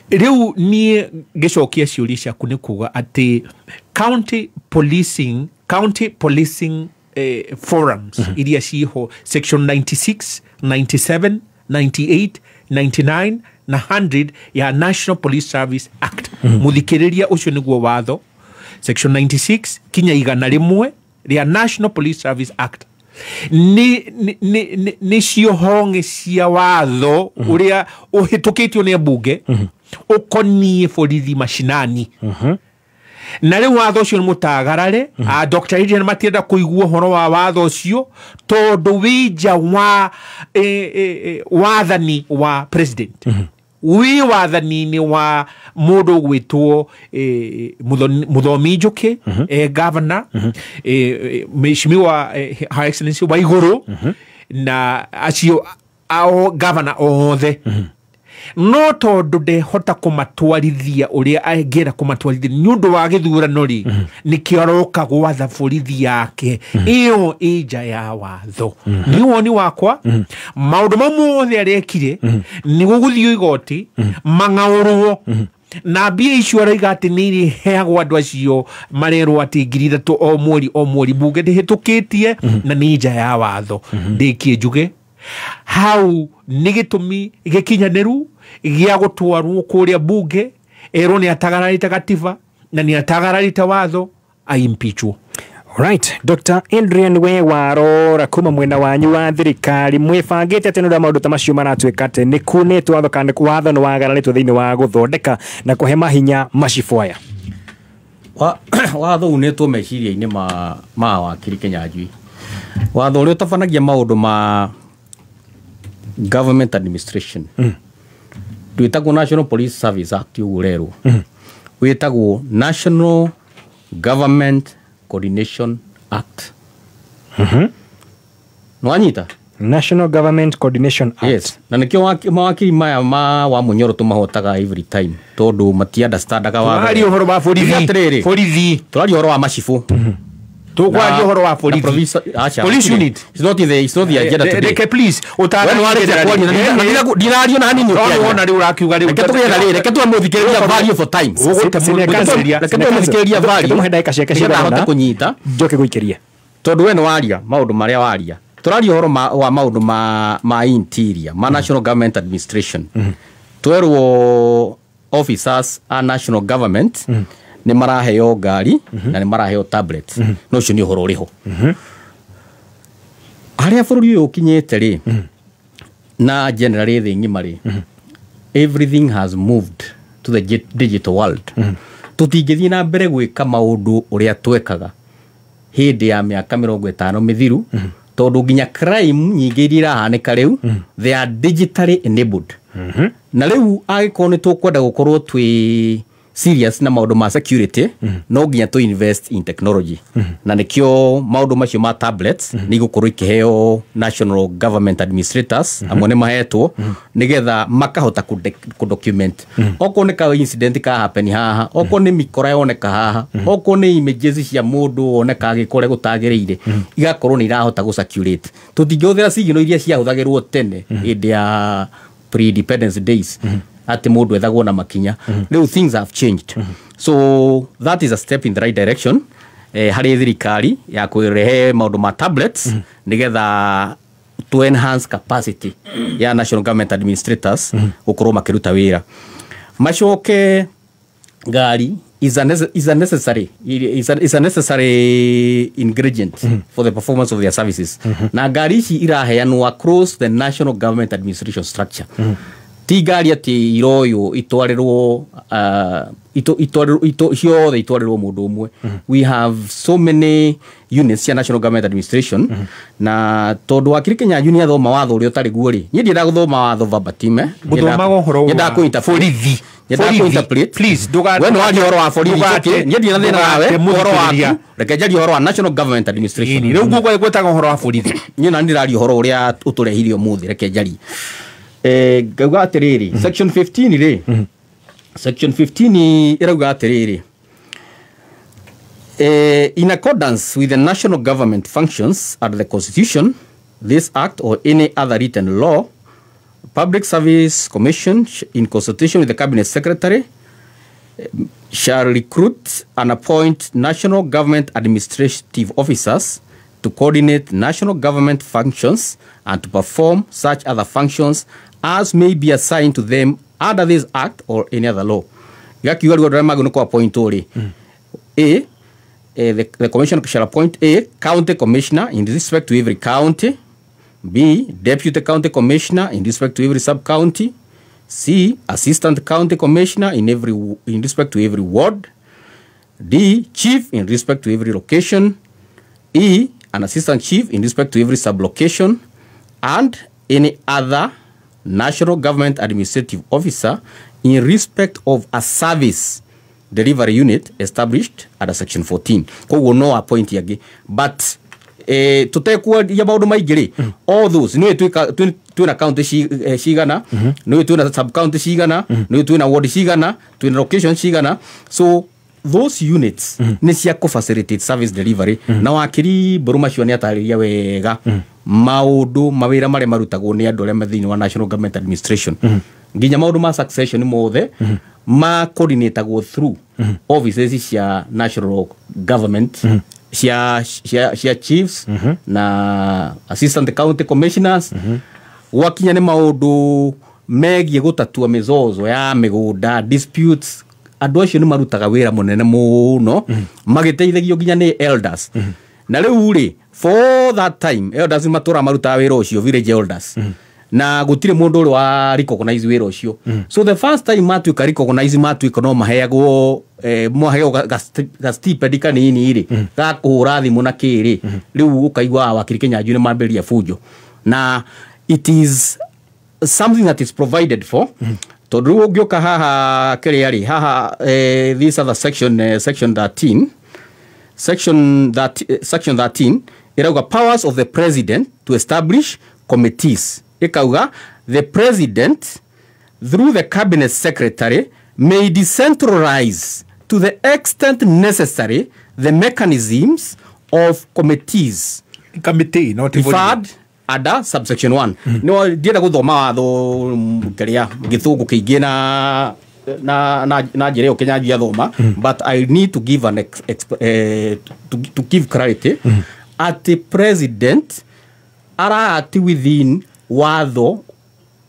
riu ni gicokia ciuria ciaku ni kuga ati county policing forums iria ciho section 96 97 98 99 na 100 ya National Police Service Act muthikiriria ucio niguo watho section 96 kinya igana rimwe ya National Police Service Act ni cio honge cia watho uria uhitukitio ni bunge ukonie borithi mashinani na riu watho ucio ni mutagarare Dr. Eden matienda kuigua horo wa watho ucio tondu wija wa wathani wa president wi wathani-ini wa mundu gwitwo Muthomi Njuki governor mheshimiwa Her Excellency Waiguru na acio ao governor othe no tondu ndehota kumatwarithia uria angera kumatwarithia ni undu wa githurano ri nikio aroka gwatha borithi yake iyo ija ya watho ni woni wakwa maundu mamwe arekire ni guguthio igoti mangaurwo na mbia icio araiga ati ni iriheagwo andu acio marerwo ati 3,000 o mweri bunge ndihitukitie na ni ija ya watho ndikie njuge hau ni gitumi gikinyaniru gia gutwarwo kuria bunge ero ni atagararite gatiba na ni atagararite watho aimpichwo. Right, Dr. Adrian we warora kuma mwena wanyu wa thirikari mwifangite ati nda maundu ta macio maratwika ati ni kunetwo watho kana watho ni wagararitwo thiini wa guthondeka na kuhe mahinya macifoya watho unetwo meciria-ini ma wakiri Kinyanjui watho uria utabanagia maundu ma government administration witagwo National Police Service Act urerwo witagwo National Government Coordination Act nwanyita National Government Coordination Act. Yes, na nikio mawakiri maya wa munyoro tumahotaga every time tondu mati understandaga wa turari uhoro wa borithi turari uhoro wa macifu tukwaje uhoro wa borithi police unit it's not the agenda today. Reke please utari dinario na hanini ona riu rakiuga riu reke tu amuthikiriria value for time reke tu amuthikiriria value tumuhe ndaika ciake cia kunyita njoke guikiria tondu we ni waria maundu maria waria turari uhoro wa maundu ma interior ma national government administration twerwo officers a national government ni maraheo ngari na ni maraheo tablet no cio ni uhoro uriho aria bururi uyu ukinyete ri na generally the ngimari everything has moved to the digital world tutingithii na mbere gwika maundu uria twekaga hindi ya miaka 50 mithiru tondu nginya crime nyingi iria irahanika riu they are digitally enabled na riu agiko ni tukwenda gukorwo twi serious na maundu ma security no nginya to invest in technology na nikio maundu macio ma tablets ni gukorwo ikiheo national government administrators amwe ni mahetwo nigetha makahota ku document oko ni ka incident ka happen haha oko ni mikora yoneka haha oko ni images cia mundu oneka agikore gutagireire igakorwo ni irahota gu circulate tutingihũthĩra signal iria ciahũthagĩrwo tene hĩndĩ ya pre-independence days ati mundu ethagwo na makinya riu things have changed so that is a step in the right direction hari thirikari ya kurehe maundu ma tablets nigetha to enhance capacity ya national government administrators gukorwo makiruta wira macoke ngari is a necessary ingredient for the performance of their services na ngari ici iraheanwo across the national government administration structure ti ngari ati iroyo itwarirwo ciothe itwarirwo mundu umwe. We have so many units cia National Government Administration na tondu wakiri Kenya Junior athoma watho uria utari guo ri, nie ndienda guthoma watho verbatim, guthoma uhoro wa borithi. Please duga we no wali horo wa borithi okay, nie ndienda thina nawe horo waku reke njari horo wa National Government Administration. Riu guo gwetaga uhoro wa borithi, nie na ndirari horo uria uturehirie umuthi, reke njari ngauga atiriri section 15 ri section 15 irauga atiriri in accordance with the national government functions under the Constitution, this act or any other written law, Public Service Commission in consultation with the Cabinet Secretary shall recruit and appoint national government administrative officers to coordinate national government functions and to perform such other functions as may be assigned to them under this act or any other law. Gakiuga rwo ndama guno ko appoint ori the commission shall appoint A, county commissioner in respect to every county, B, deputy county commissioner in respect to every sub-county, C, assistant county commissioner in respect to every ward, D, chief in respect to every location, E, an assistant chief in respect to every sub-location, and any other national government administrative officer in respect of a service delivery unit established under section 14. Koguo no appoint yagi, but tutekwa ya maundu maingiri all those ni twina county cigana, ni twina sub county cigana, ni twina ward cigana, twina location cigana, so those units ni cia ko facilitate service delivery na wakiri buruma cio ni atariria wega maundu mawira mare marutagwo ni andu aria mathini wa National Government Administration nginya maundu ma succession mothe ma coordinatagwo through offices cia national government cia chiefs na assistant county commissioners wakinya ni maundu megie gutatua mizozo ya migunda disputes andu acio ni marutaga wira munene muno magiteithagio nginya ni elders na riu ri for that time elders matura marutaga wira ucio village elders na gutire mundu uri wa recognize wira ucio so the first time matuika recognize matuika no maheyagwo ga stipend kanini ri ga kuhura thimu na kiri riu ukaigwa wakiri Kenya Junior mamberia fujo na it is something that is provided for tondu ungioka haha kiri ari haha this other section section 13 section 13 irauga powers of the president to establish committees. Ikauga the president through the cabinet secretary may decentralize to the extent necessary the mechanisms of committees. Committee not referred under subsection 1. No ndienda guthoma watho keria githungu kiingi na njira Kenya Junior thoma but I need to give an to give clarity at the president arati within watho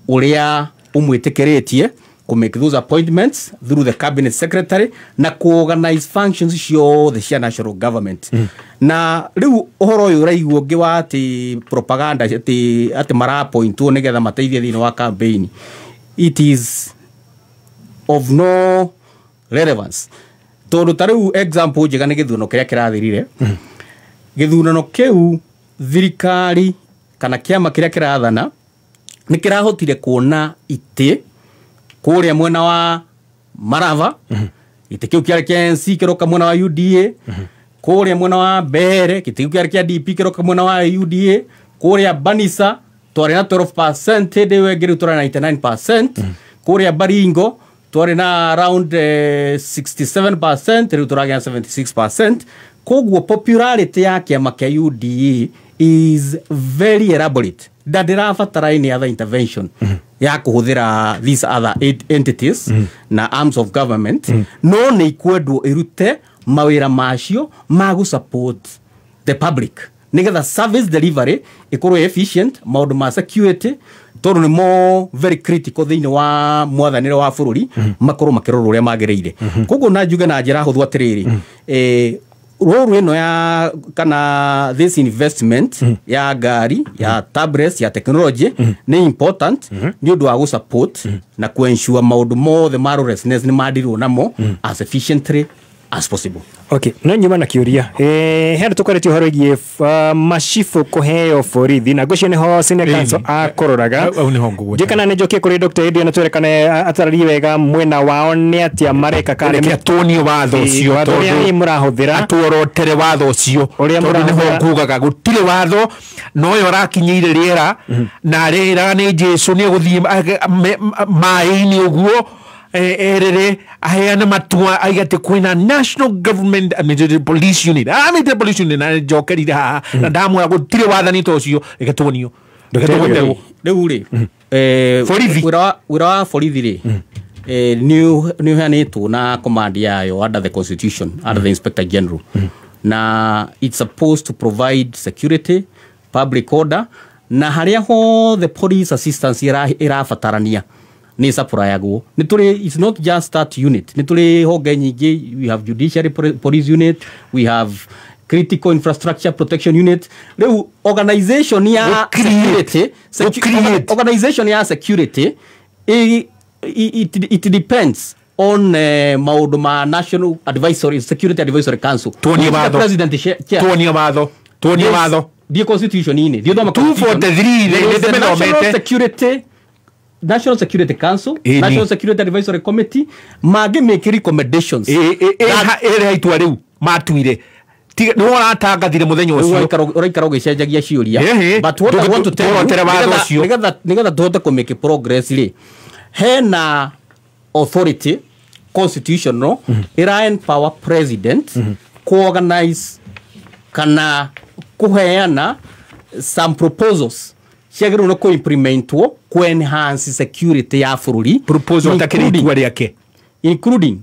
uria umwitikiretie to make those appointments through the cabinet secretary na organize functions ciothe cia national government na riu uhoro uyu uraigwo ngi wa ati propaganda ati mara appointwo nigetha mateithie thini wa campaign, it is of no relevance tondu tariu example njega ni githuno kiria kirathirire githurano kiu thirikari kana kiama kiria kirathana ni kirahotire kuona ite kuria mwena wa Marava ite kiu kiari kia NC kiroka mwena wa UDA kuria mwena wa Mbere ite kiari kia DP kiroka mwena wa UDA kuria Banisa twari na 12% dewe ngiru twari na 99% kuria Baringo twari na around 67% riu turagia 76%. Koguo popularity ya kiama kia UDA is very elaborate. Dadirafatara any other intervention ya kuhuthira these other entities na arms of government no ni kwendwo irute mawira macio magu support the public nigetha service delivery ikorwo efficient, maundu ma security tondu ni mo very critical thiini wa mwathanire wa bururi makorwo makirorwo uria magiriire. Koguo na njuge na njira huthu atiriri roro ino ya kana this investment ya gari ya tablets ya technology ni important ni undu wa support na ku ensure maundu mothe ma lawlessness ni madirwo namo as efficiently as possible. Okay, no nyuma na kiuria hero tukoretio horo igie mashifu kuheo borithi na gucio ni ho senior council akororaga jikana ne joke kuri Dr. Eddie na twerekane atarari wega mwena wao ni atia mareka kare tuoni watho ucio uria ni murahuthira atworotere watho ucio uria murahuthira kugaga gutire watho no yo rakinyire riera na rera ni Jesu ni guthie mai-ini uguo erere aheana matua aigate kwina national government police unit police unit na jokerire ha na ndamwira gutire wathani tocio igatwonio riu ri wira borithi ri ni hanitwo na command yayo under the constitution under the inspector general na it's supposed to provide security public order na haria ho the police assistance irabatarania ni sapurayagwo ni tuli it's not just that unit ni tuli honge nyingi we have judiciary police unit we have critical infrastructure protection unit leo organization ya security organization ya security it depends on maundu ma national advisory security advisory council president tuoni watho the constitution ine the 243 National Security Council, National Security Advisory Committee, mage make recommendations. Itua riu matuire. No aratangathire muthenya ucio. Uraikara ugicenjagia ciuria. But what I want to tell you, nigetha tuhote ku make progress ri. Hena authority constitutional ira empower president to organize kana kuheana some proposals. Ciagirwo no ku implementwo ku enhance security ya bururi proposal takiritua riake including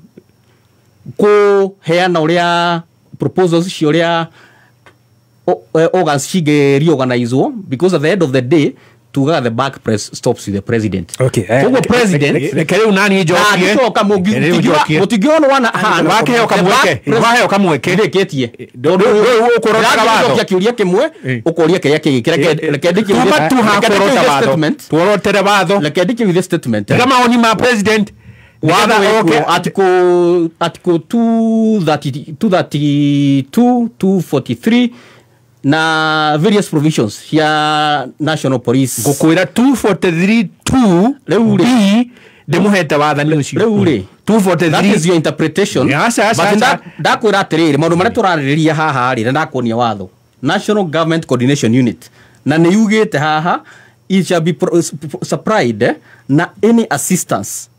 ku heana uria proposals cioria organs cige reorganize because at the end of the day the back press stops with the president. Okay. So president lekere unani jokie toka mutigiono wana hand wake okamweke ndeketie ukorotaga watho kiuria kimwe ukoria kiria lekendiki tuorotere watho lekendiki with the statement kama oni ma president article 232 243 na various provisions ya national police gukwira 243 reu ri demuhete wathani ucio reu ri 243 that is your interpretation ndakwira atiriri maundu maria turaririria haha ri ndakuonia watho National Government Coordination Unit na ni yugite haha it shall be supplied na any assistance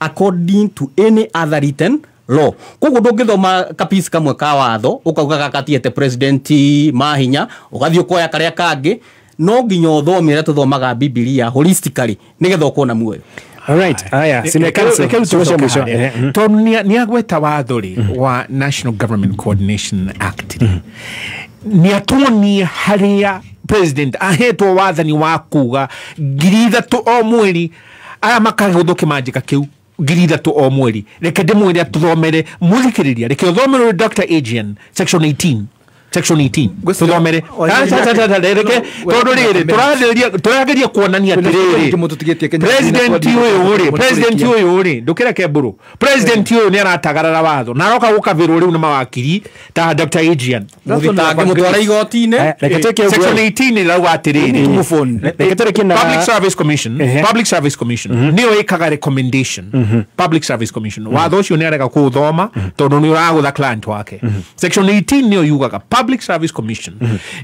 according to any other written law. Koguo ndungithoma kapisi kamwe ka watho ukauga gakatiete president mahinya ugathie ukoya karia kangi no nginya uthomire tuthomaga Biblia holistically nigetha ukona muoyo. All right. Aya, ni agweta watho ri wa National Government Coordination Act. Ni atoni haria president ahetwo wathani wa kuga ngiri 3 o mweri aya makaguthuke manjika kiu ngiri 3 o mweri reke ndimwire tuthomere muthikiriria reke uthomere Dr. Adrian section 18 tuthomere reke tondu riri turageria kuonania atiriri president uyu ri ndukireke mburu president uyu ni aratagarara watho na aroka gukavirwo riu na mawakiri ta Dr. Adrian muthitanga mutwara igoti-ini section 18 irauga atiriri Public Service Commission niyo ikaga recommendation Public Service Commission watho ucio ni arega kuthoma tondu ni uragutha client wake section 18 niyo yugaga Public Service Commission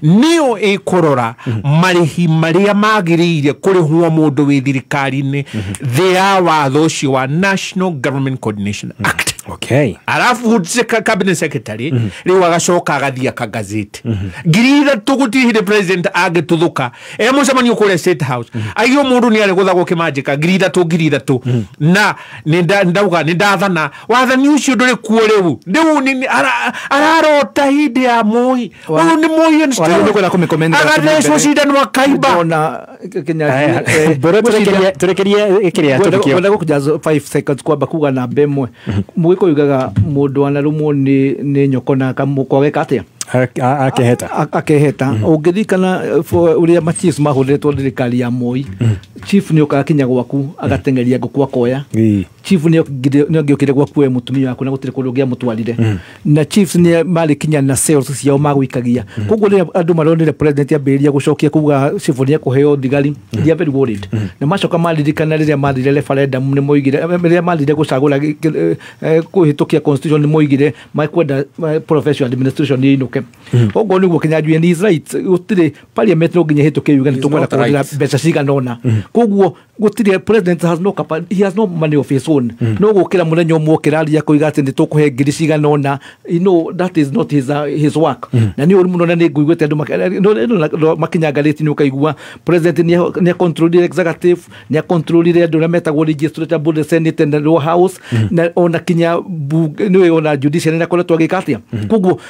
niyo ikorora marihi maria magiriire kurihwo mundu wi thirikari-ini thea watho ucio wa National Government Coordination Act. Okay. Alafu cabinet secretary riu agacoka agathia ka gazeti ngiri tugutihire president agituthuka mucemanio kuria State House ayo mundu ni ari guthagwo kimanjika ngiri 3 na ndauga ni ndathana wathani ucio nduri kuo riu ni ararota hindi ya Moi uyu ni Moi ndio kwenda kumekomenda agathecwo cindano akaiba Kenya bora turekeria ikiria tupikio wenda gukujaza 5 seconds kwamba kuga namba imwe mugiko yugaga mundu anarumwo ni nyoko na kamukogeka atia akeheta ungirikana uria machiefs mahuretwo thirikari ya Moi chief ni okakinya gwaku agatengeria nguku akoya chief ni ngiokire gwaku mutumia waku na gutire kundu mutwarire na chiefs ni mari kinya na sales ciao magwikagia koguo ri andu maronire president ambiria gucokia kuga chief ni kuheo thigari they are very worried na macoka maririkana riria mathire referendum ni moigire riria mathire gucagura kuhitukia constitution ni moigire makwenda professional administration ni inuke ogo niguo Kenya Jubilee is right gutire parliament no nginya hituke yuga ni tukwenda kuhira mbeca cigana koguo gutire president he has no money of his own no gukira munenyo mwokiraria kuiga ati ndi tukuhe ngiri cigana that is not his work na ni uri muno na ni nguigwete andu makinyangariti ni ukaigua president ni control the executive ni control the andu metagwo legislative the senate and the lower house na ona kinya ni ona judiciary na koletwa gikatia koguo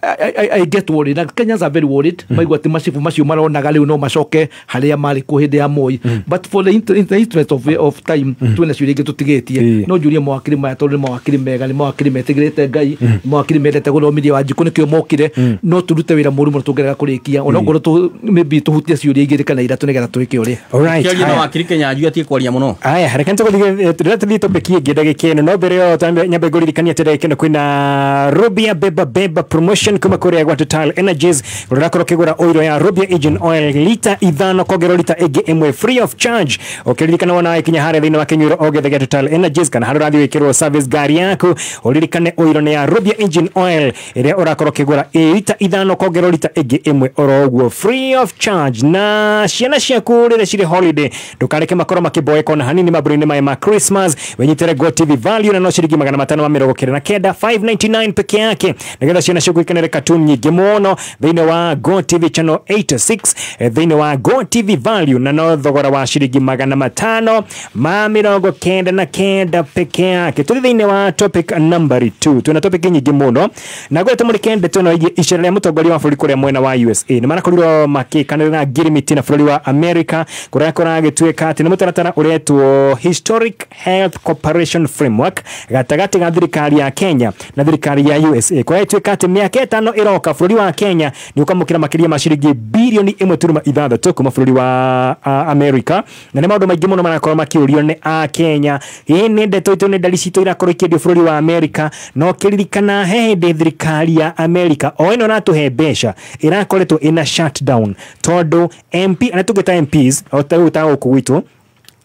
I get worried. And Kenyans are very worried. Maigua ati macibu macio maronaga riu no macoke haria mari ku hindi ya Moi. But for the interest of time twena ciuria ingi tutigetie no juria mawakiri maya tondu mawakiri mega ni mawakiri metigirite Ngai mawakiri mendete guthomithia Wanjiku nikio mokire no turute wira muru tugerera kurikia ona ngoro tu maybe tuhutie ciuria ingi kana ira tunegetha twike uria. Alright. Kiaria na wakiri Kenya aju atie kwaria muno. Aya hareka tuthie topic ingi ndagikene no mbere yo tambe nyambe guririkania tedekene kwina Rubia Beba promotion kuma kuria gwa Total Energies rurakoro kigura oil ya Rubia engine oil lita ithano kogero lita ege emwe free of charge okiririkana wana ikinya hare thina wa Kenya ogethega gwa Total Energies kana haru rathi wikirwo service gari yaku uririkane oil ya Rubia engine oil iria urakoro kigura lita ithano kogero lita ege emwe orogwo free of charge na ciana ciaku rire ciri holiday ndukareke makoro makiboeka na hanini maburine ma Christmas wenyitere Go TV value na no ciringi 599 599 peke yake nigetha ciana ciaku ikenere cartoon nyingi muno thiini wa Go TV channel 86 thiini wa Go TV value na no thogora wa ciringi 599 peke yake tuli thiini wa topic number 2 tuna topic nyingi muno na gwe tumurikende tuno icera ya mutongoria wa bũrũri kuria mwena wa USA ni marakorirwo makikanira ngirimiti na bũrũri wa America kuria kuragituika ati ni mutaratara uretwo Historic Health Cooperation Framework gatagati ga thirikari ya Kenya na thirikari ya USA kuria ituika ati miaka 5 iroka bũrũri wa Kenya ni ukamukira makiria ma ciringi bilioni 1.6 kuma bũrũri wa America na ni maundu maingi muno marakorwo makiurio ni a Kenya ni ndeto itu ni ndari cito irakorwo ikendio bũrũri wa America no kiririkana hende thirikari ya America o ino natuhe mbeca irakoretwo ina shutdown tondu MP na tugita MPs o ta ukugwitu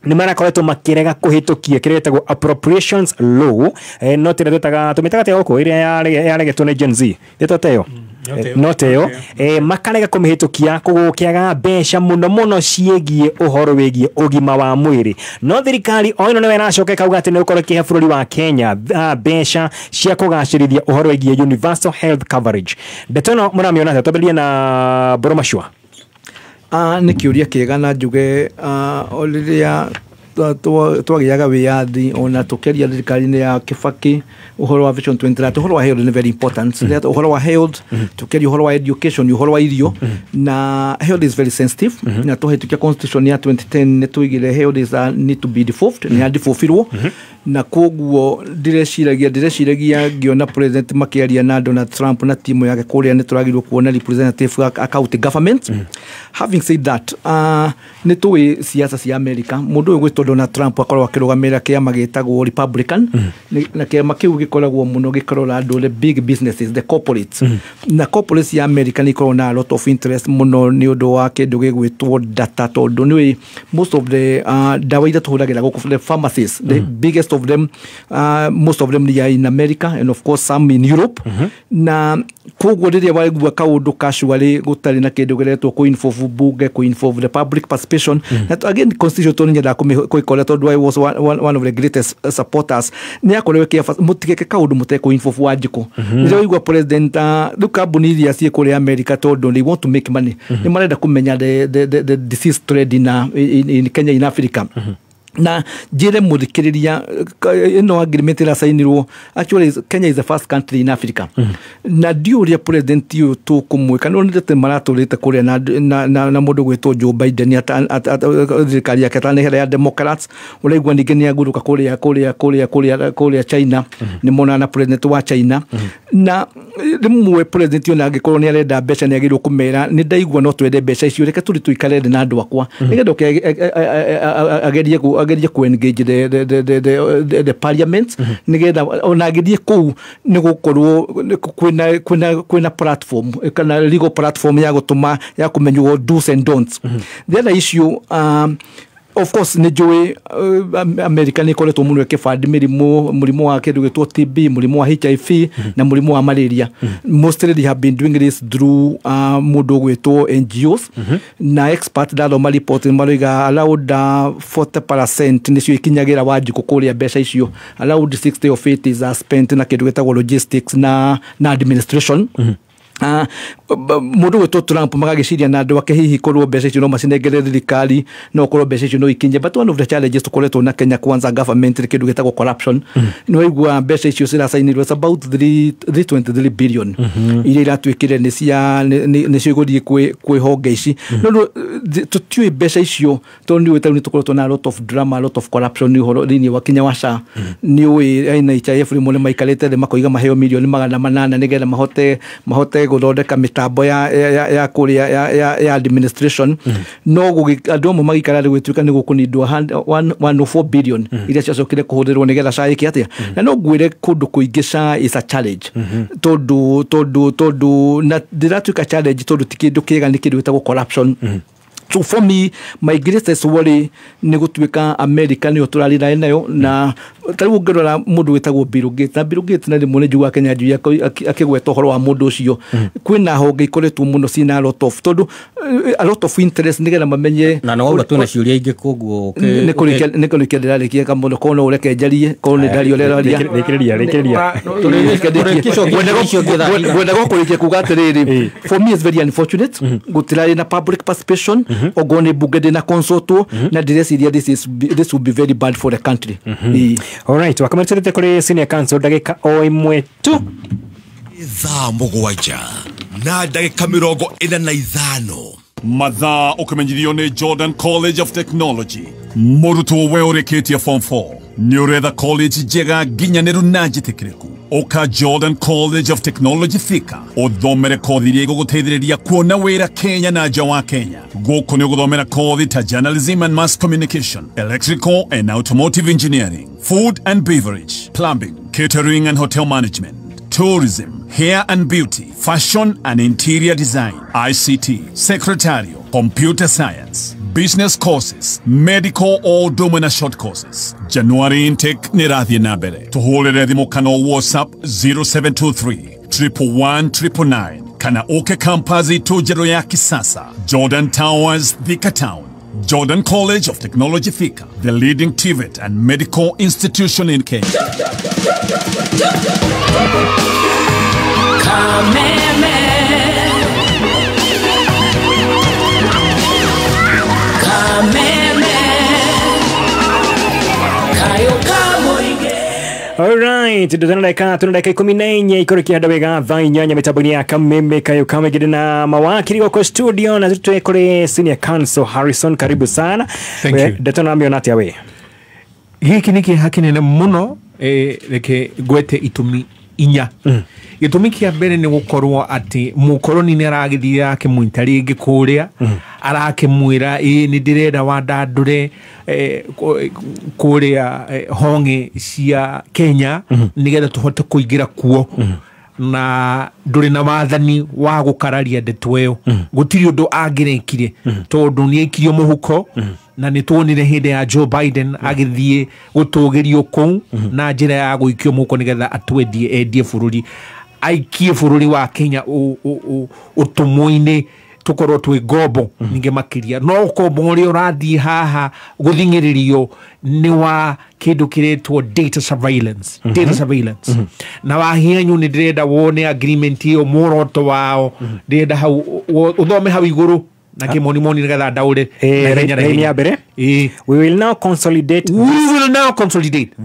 ni marakoretwo makirega kuhitukia kiretagwo appropriations law no tira tumitaga te goko iria yaregetwo na Gen Z itoteyo noteyo makarega kumihitukia kugukiaga mbeca muno ciegie uhoro wegie ugima wa mwiri no thirikari o ino niwe racoke kauga ati ni ukoro kihe bũrũri wa Kenya mbeca cia kugacirithia uhoro wegie universal health coverage ndetono muramiona tatobelia na Boromashua ni kiuria kiega na njuge oliria twagiaga wiyathi ona tukeria thirikari-ini ya Kibaki uhoro wa Vision 2030 uhoro wa health ni very important uhoro wa health tukeria uhoro wa education uhoro wa irio na health is very sensitive na tuhitukia constitution ya 2010 ni tuigire health is need to be devolved ni adifofirwo na koguo ndireciragia ngiona president makiaria na Donald Trump na timu yake kuria ni turagirwo kuona representative account government having said that ni tuwi siasa cia America mundu uyu gwitwo Donald Trump akorwo akirugamira kiama gitagwo Republican na kiama kiu gikoragwo muno gikorora andu the big businesses the corporates na corporates ya America ni korona a lot of interest muno ni undu wa kindu gigwitwo data tondu ni most of the dawa ira tuhuragira guku the pharmacies the biggest of them most of them are in America and of course some in Europe na koguo riria waigua kaundu casually gutari na kindu giretwo ku info bunge ku info the public participation that again constitution to nyenda kuikora tondu I was one of the greatest supporters ni akorewe kia mutigeke kaundu muteko info Wanjiku riria waigua president kambuni iria cie kuri America tondu they want to make money ni marenda kumenya the disease trade in Kenya in Africa na jire muthikiriria ino agreement ira sainirwo. Actually Kenya is the first country in Africa na diuria president yu tu kumwika no ndete maraturite kuria na mundu gwetwo Joe Biden thirikari yake tanehera ya Democrats uraigwa ninge ni aguruka kuria China ni mona na president wa China na rimwe president yu na angikorwo ni arenda mbeca ni agirwo kumera ni ndaigwa no twende mbeca icio reke turi tuikare na andu akwa nigetha agerie ku engage the parliament nigetha ona agerie ku ni gukorwo kwina platform kana legal platform ya gutuma ya kumenywo do's and don'ts. The other issue of course ni joy America ni koleto muno kifandi murimu wa kindu gitwo TB, murimu wa HIV na murimu wa malaria. Mostly they have been doing this through mundu gwitwo NGOs na expert dalo ma report maroiga allowed 40% nicio ikinyagira wanjiku kuria mbeca icio, allowed 60 of it is spent na kindu gitagwo logistics na administration. Mundu wetu Trump magagiciria na andu ake hihi korwo mbeca icio no macinengere thirikari no korwo mbeca icio no ikinye, but one of the challenges tukoretwo na Kenya Kwanza government kindu gitagwo corruption. No igwa mbeca icio cirasainirwo about 323 billion iria iratwikire ni cio igũthie kwĩ honge ici no tutiui mbeca icio tondu wetu ni tukoretwo na a lot of drama, a lot of corruption ni horo thini wa Kenya washa ni ui NHIF rimwe maikarite makoiga maheo milioni 800 nigetha mahote guthondeka mitambo ya kuria ya administration no andu amwe magikara gwituika ni gukunindwo 104 billion iria ciacokire kuhuthirwo nigetha cai kiatia na no ngwire kundu kuingisha is a challenge tondu na diratuika challenge tondu tikindu kiega ni kindu gitagwo corruption. So for me, my greatest worry ni gutuika America ni oturarira nayo na tariu ngerora mundu wetagwo Bill Gates na Bill Gates na rimwe ni njugua Kenya njui akigweta horo wa mundu ucio kwina honge ikoretwo muno sina a lot of interest nigetha mamenye na no batu na ciuria ingi koguo ni kurikia ndirarikia kamuno kono ureke njarie kono ni ndario reraria rekereria gwenda gukurikia kuga atiriri for me is very unfortunate gutirari na public participation ogone bugede na consulto na diresiria this will be very bad for the country. All right, wakamarite kuri senior council dagika o imwe tu thaa mugwanja na dagika 45 mathaa ukimenyithio ni Jordan College of Technology. Murutwo we ureketie form 4 ni uretha college njega nginyaniru na njitikireku oka Jordan College of Technology Thika uthomere kothi iria iguguteithiriria kuona wira Kenya na nja wa Kenya. Guku ni uguthomera kothi ta journalism and mass communication, electrical and automotive engineering, food and beverage, plumbing, catering and hotel management, tourism, hair and beauty, fashion and interior design, ICT, secretarial, computer science, business courses, medical or domina short courses. January intake nirathie na mbere. Tuhurire thimu kana WhatsApp 0723 111 kana oke campus tujero ya kisasa. Jordan Towers, Thika Town. Jordan College of Technology Thika, the leading TVET and medical institution in Kenya. Alright, tunadaka 14 ikorikia ndawega thaa inyanya mitaboni ya Kameme kayo kamegide na mawakili wako studio na tutwe kore senior council Harrison, karibu sana. Thank you. Detona ambio nati awe giki niki hakinene muno reke gwete itumi inya gitumi kia mbere ni gukorwo ati mukoroni ni aragithia yake muintari ingi kuria arakimwira ni ndirenda wandandure kuria honge cia Kenya nigetha tuhote kuingira kuo na nduri na wathani wa gukararia ndeto iyo gutiri undu angirekire tondu ni ikirio muhuko na ni tuonire hinde ya Joe Biden agithie gutugirio kou na njira ya guikio muhuko nigetha endie bururi aikie bururi wa Kenya utumwine tukorwo twi gombo ninge makiria no kombo uri urathie haha guthingiririo ni wa kindu kiretwo data surveillance na wahianyu ni ndirenda wone agreement iyo muroto wao ndirenda hau uthome hau iguru na kimoni moni nigetha ndaure we will now consolidate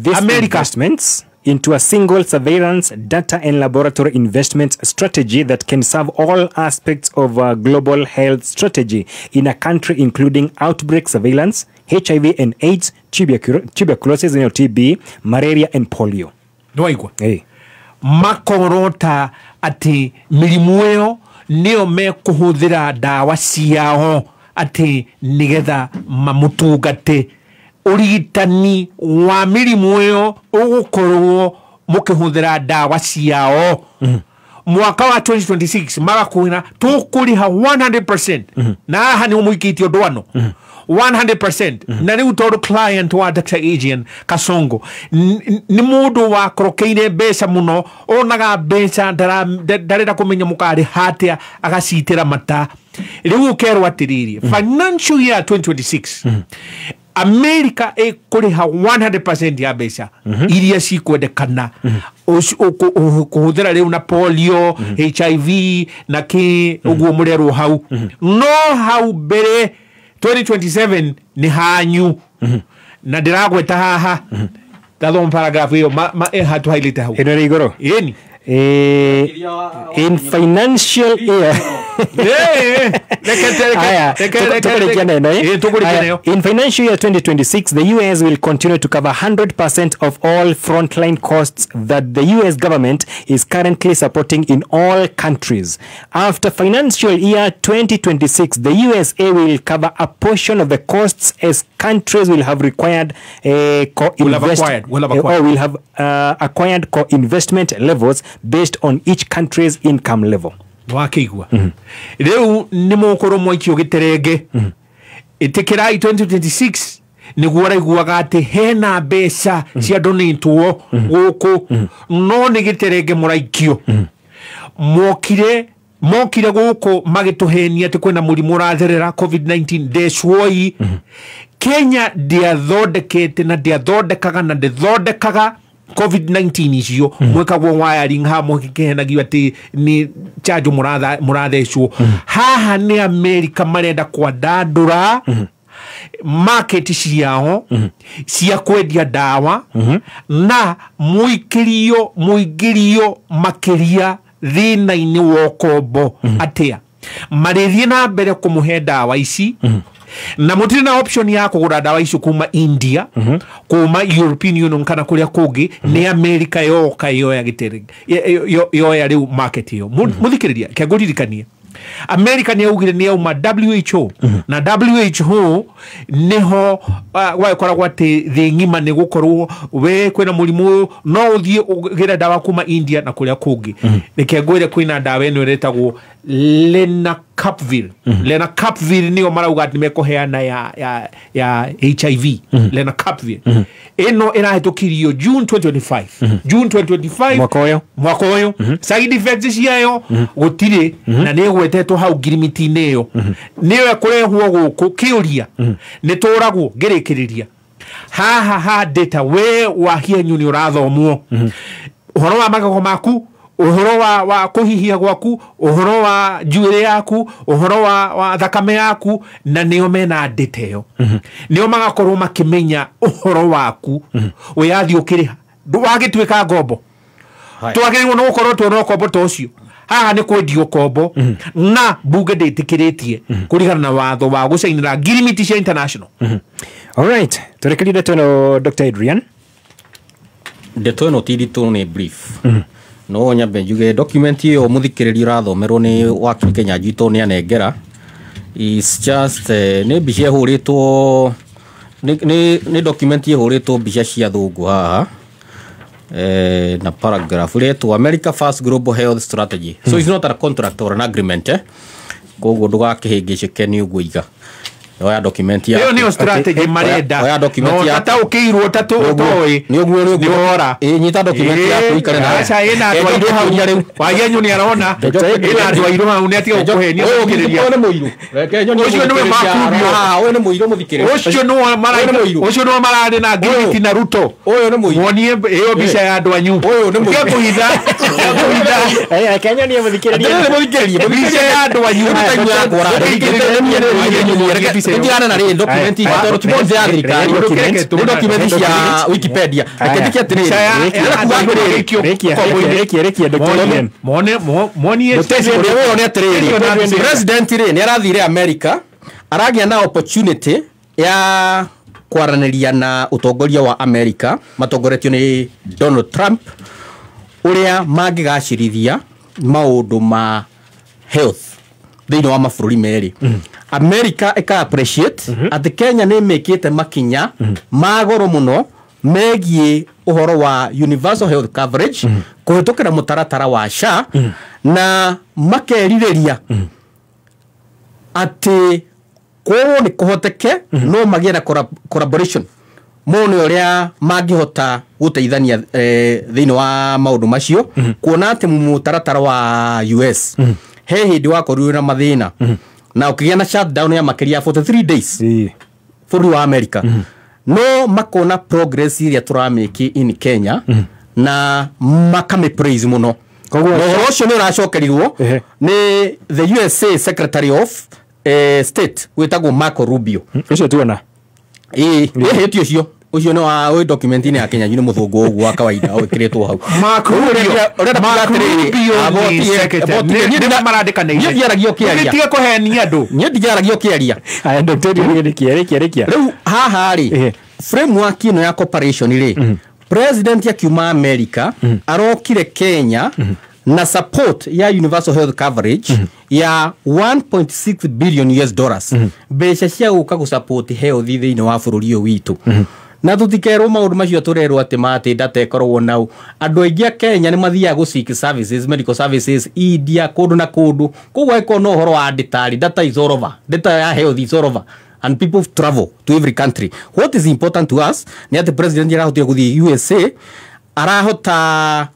this investments into a single surveillance, data and laboratory investment strategy that can serve all aspects of a global health strategy in a country, including outbreak surveillance, HIV and AIDS, tuberculosis, TB, malaria and polio. Makorota ati mirimu ĩyo nĩo mekuhũthĩra ndawa ciao ati nigetha mamutungate urigitani wa mirimu ĩyo ũgũkorwo mũkĩhũthĩra ndawa ciao. Mwaka wa 2026 magakwĩra tũkũrĩha 100%. Na haha nĩ mũikĩtio ndwano 100%. Na rĩu tondũ client wa Dr. Adrian Kasongo nĩ mũndũ wakorokeire mbeca mũno, onaga mbeca ndarenda kũmenya mũkarĩ hatia agacitĩra mata. Rĩu ũkerwo atĩrĩrĩ, financial year 2026 America ĩkũrĩha 100% ya mbeca iria cikwendekana kũhũthĩra rĩu na polio, HIV na kĩ ũguo mũrerwo hau. No hau mbere 2027 ni hanyu na ndiragweta haha tathom paragraph hiyo hatu highlight hau ino ri igoro yeni in financial year in financial year 2026 the US will continue to cover 100% of all frontline costs that the US government is currently supporting in all countries. After financial year 2026 the USA will cover a portion of the costs as countries will have acquired co-investment levels based on each country's income level. Wakigwa reu ni mukoro mwaikio giterenge itikirai 2026 ni gwaraiguaga ati hena mbeca cia donatwo guku no ni giterenge muraikio mokire guku magituhenia ati kwina murimu ratherera COVID-19 deswoi Kenya ndiathondekete na ndiathondekaga na ndithondekaga COVID-19 icio mwekagwo wiring ha mukikenagio ati ni charge murathecwo haha ni America marenda kwandandura market ciao cia kwendia dawa na muingirio makiria thina-ini wokombo atia marithie na mbere kumuhe dawa ici na mutiri na option ya kugura dawa icio kuma India kuma European Union kana kuria kungi ni America yoka yoya giterenge yoya riu market yo muthikiriria kiaguririkania America ni augire ni auma WHO na WHO niho wakoragwo ati thi ngima ni gukorwo we kwina murimu no uthie ugira dawa kuma India na kuria kungi nikiagwire kwina dawa eno iretagwo Lenacapavir. Lenacapavir niyo marauga ati mekoheana ya HIV. Lenacapavir eno irahitukirio June 2025 mwaka uyu side effects ciayo gutire na ni gwetetwo hau girimiti-ini yo niyo ekurehwo guku kiuria ni turagwo ngirikiriria ha data we wahia nyuni urathomwo uhoro wa magego maku uhoro wa kuhihia gwaku uhoro wa njuire yaku uhoro wa thakame yaku na niyo mena data yo niyo magakorwo makimenya uhoro waku uyathi ukiriha wagituika ngombo twagirwo no gukorwo tuona kombo tocio haha ni kwendio kombo na bunge nditikiritie kurigana na watho wa gucainira ngirimiti cia international. All right, turekerire tono Dr. Adrian ndeto no tiritu ni brief no nyambe njuge document iyo muthikiriria rathomerwo ni wakiri Kenya Jito ni anengera is just ni bicia huritwo ni document iyo huritwo bicia cia thungu haha na paragraph to America First Global Health Strategy. So it's not a contract or an agreement koguo ndugakihingicike ni uguiga oya document ya hiyo ndio strategy marenda oya document ya tata ukirwo tatu toy ni ogwo ora nyita document ya kuikare na acha ina andu airu hau nyare wagenyu ni arona ina andu airu hau ni atiga kuhenia ukiriria oyo ni muiru reke nyoni ucio ni makurio oyo ni muiru muthikire ucio no marari ucio no marari na ngiriti na Ruto oyo ni muiru wonie iyo bica ya andu anyu oyo ni muiru kuhitha Kenya ni muthikiriria bica ya andu anyu ndiana na ri document ito tumonze ya thirikari document ya Wikipedia akendike atiri rekia document monie president ri ni arathire America aragia na opportunity ya kwaraniria na utongoria wa America matongoretio ni Donald Trump uria mangigacirithia maundu ma health thĩinĩ wa mabũrũri merĩ America ika appreciate ati Kenya nĩ mĩkĩte makinya ma goro mũno megie uhoro wa universal health coverage kuhĩtũkĩra mũtaratara wa SHA na makerirĩria ati korwo nĩ kũhoteke no magĩe na collaboration mũno ũrĩa mangĩhota gũteithania thĩinĩ wa maũndũ macio kuona atĩ mũtaratara wa US he hindi wakorirwo na mathina na ukigĩa na shutdown ya makiria 43 days bũrũri wa America no makona progress iria turameki in Kenya na makame praise muno koguo ũcio nĩ ũracokerirwo nĩ the USA Secretary of State wetagwo Marco Rubio ucio tuona hĩtio ũcio ucio no wa document ni ya Kenya ni muthungu ogwo wa kawaida okiretwo hau Marco Rubio ni marandika nei ni diaragio kiaria tiga kuhenia andu ni diaragio kiaria aya Dr. rekia riu haha ri framework ino ya cooperation ri president ya kiuma America arokire Kenya na support ya universal health coverage ya 1.6 billion US dollars mbeca cia guka gu support health thĩinĩ wa bũrũri ũyũ witũ na tutikerwo maundu macio turerwo ati mate ndatekorwo nau andu aingi a Kenya ni mathiaga gu seek services medical services India kundu na kundu kugwa iko no horo wa nditari data is all over data ya health is all over and people travel to every country. What is important to us ni ati president yarahotire guthii USA arahota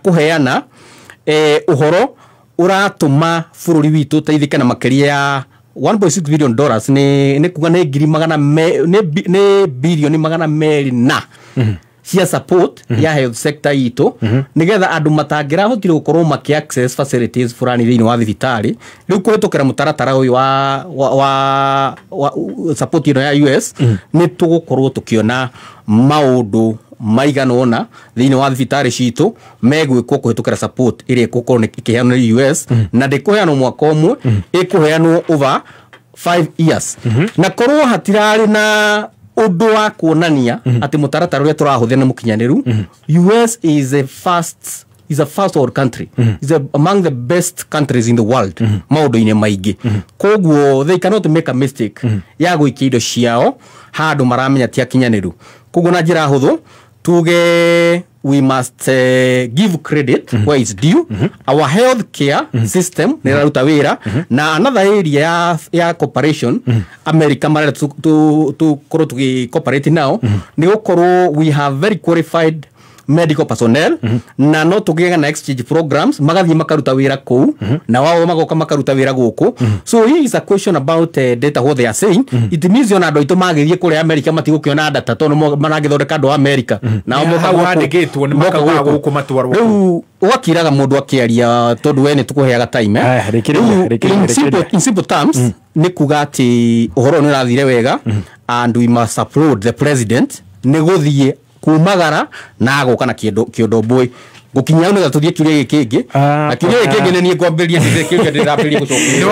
kuheana uhoro uratuma bururi witu teithike na makiria ya 1.6 billion dollars ni kuga ni ngiri magana ni bilioni magana meri na cia support ya health sector itu nigetha andu matangira hotire gukorwo maki access facilities fulani thini wa thibitari riu kuhitukira mutaratara uyu wa support ino ya US ni tugukorwo tukiona maundu maigana ona thini wa thibitari citu megwikwo kuhitukira support iria gukorwo ikiheanwo ni US na ndikuheanwo mwaka umwe ikuheanwo over 5 years na korwo hatirari na undu wa kuonania ati mutaratara uria turahuthia ni mukinyaniru US is a first world country is among the best countries in the world maundu-ini maingi koguo they cannot make a mistake ya guikia indo ciao handu maramenya ti akinyaniru koguo na njira huthu tuge we must give credit where it's due. Our healthcare system niraruta wira na another area ya cooperation America mara to koro to cooperate now ni gukoro we have very qualified medical personnel na no tugega na exchange programs magathi makaruta wira ku na wao magoka makaruta wira guku so here is a question about data what they are saying it means yona ndo ito magithie kuri America matigukiona data tono managithondeka ndo America na mo handikitwo ni makaga guku matwarwo riu wakiraga mundu akiaria tondu we ni tukuheaga time in simple terms ni kuga ati uhoro ni rathire wega and we must applaud the president ni guthie kumagara na agoka na kiondo boy gukinya una tuthie kiuria gikingi na kiuria gikingi ni nie kwambiria ni kiuria ndirapiria gucokia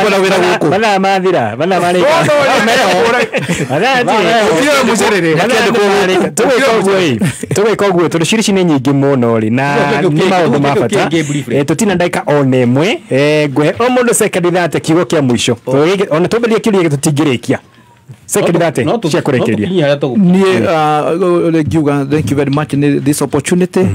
bana wira guku bana mathira bana marika bana mucerere tuweka guo turicirici ni nyingi muno ri na ni maundu ma bata tutina ndaika ona imwe ngwe o mundu second that kiugo kia mwisho ona tumberia kiuria tutingirikia Secretary cia kurekeria ni giuga thank you very much in this opportunity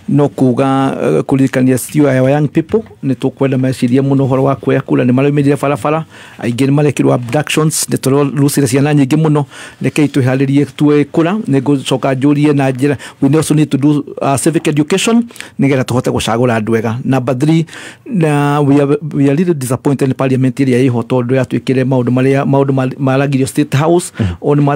no kuga kulikania sio ya young people ni tukwenda meciria muno horo wa kuya kula ni marumire farafara aingĩ marekirwo abductions ni toro lucire ciana nyingĩ muno rekei twiharirie twe kula ni gucoka njurie na njira we also need to do civic education nigetha tuhote gucagura andũ ega. Number 3 we are really disappointed in parliament area iho tondu yatwikire maundu maragirio State House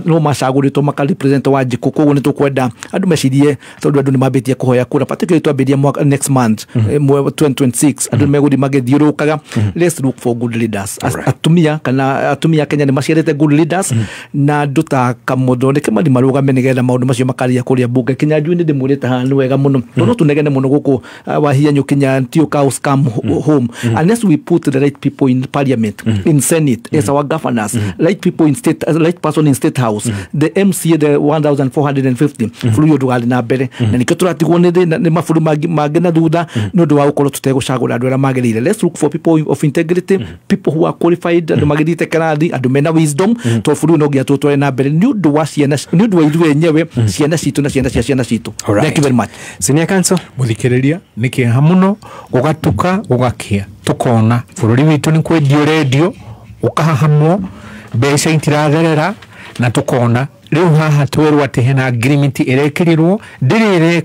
no macaguritwo makarepresent Wanjiku koguo ni tukwenda andu mecirie tondu andu ni mambitie kuhoya kura particularly twambiria next month 2026 andu megudi magithiurukaga. Let's look for good leaders. Atumia Kenya ni maciarite good leaders na nduta kamuthondeke mari marugame nigetha maundu macio makaria kuria bunge. Kenya njui ni ndimurite hanu wega muno tondu tunegene muno guku wahia nyukinya tio cows come home unless we put the right people in parliament in senate as our governors, right people in state, right person in state house, the MCA the 1450 fluyo dugali na mbere na nikyo turatigwo ni mafuru mage na thutha no ndu wa gukorwo tutegucagura andu ara magirire. Let's look for people of integrity, people who are qualified, andu magirite karathi, andu mena wisdom to furu no gia tutware na mbere ni ndu wa ciana, ni ndu wa ithuĩ enyewe ciana citu na ciana cia ciana citu. Thank you very much. Senior Council muthikiriria niki hamuno gugatuka gugakia tukona bururi witu ni kwendio radio ukahahamwo mbeca itiratherera na tukona riu haha twerwo ati hena agreement irekirirwo ndiri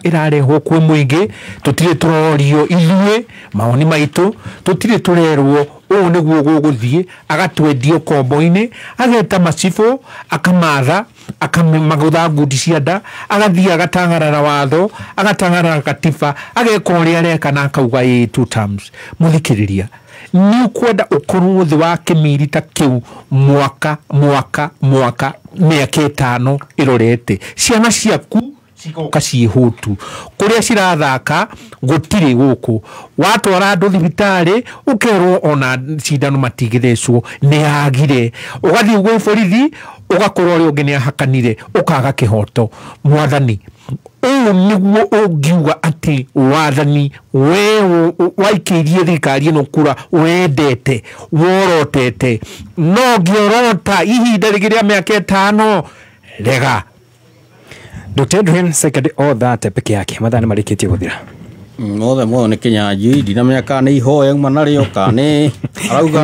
irarehwo kwi muingi tutire turorio ithuĩ maoni maitu tutire turerwo uũ nĩguo gũgũthiĩ agatwendio kombo-inĩ ageta macibo akamatha akamagutha ngundi cia nda agathiĩ agatang'arara watho agatang'arara katiba ageka ũrĩa areka na akauga 2 terms. Muthikĩrĩria ni kwenda ukorwo thi wa kimiri ta kiu mwaka mĩaka 5 irorete ciana ciaku cigoka ciihutu kuria cirathaka gutiri guku watwara andu thibitari ukerwo ona cindano matigithecwo ni agire ugathi gwe borithi ugakorwo ri ungi ni ahakanire ukaga kihoto. Mwathani niguo ungiuga ati wathani we waikirie thirikari ino kura wendete worotete no ngiorota ihinda rigiria mĩaka 5 rega. Dr. Adrian Secretary all that peke yake mathani marikitie guthira mothe ni kinyanji ndina mĩaka nĩ ihoya uma nario kane arauga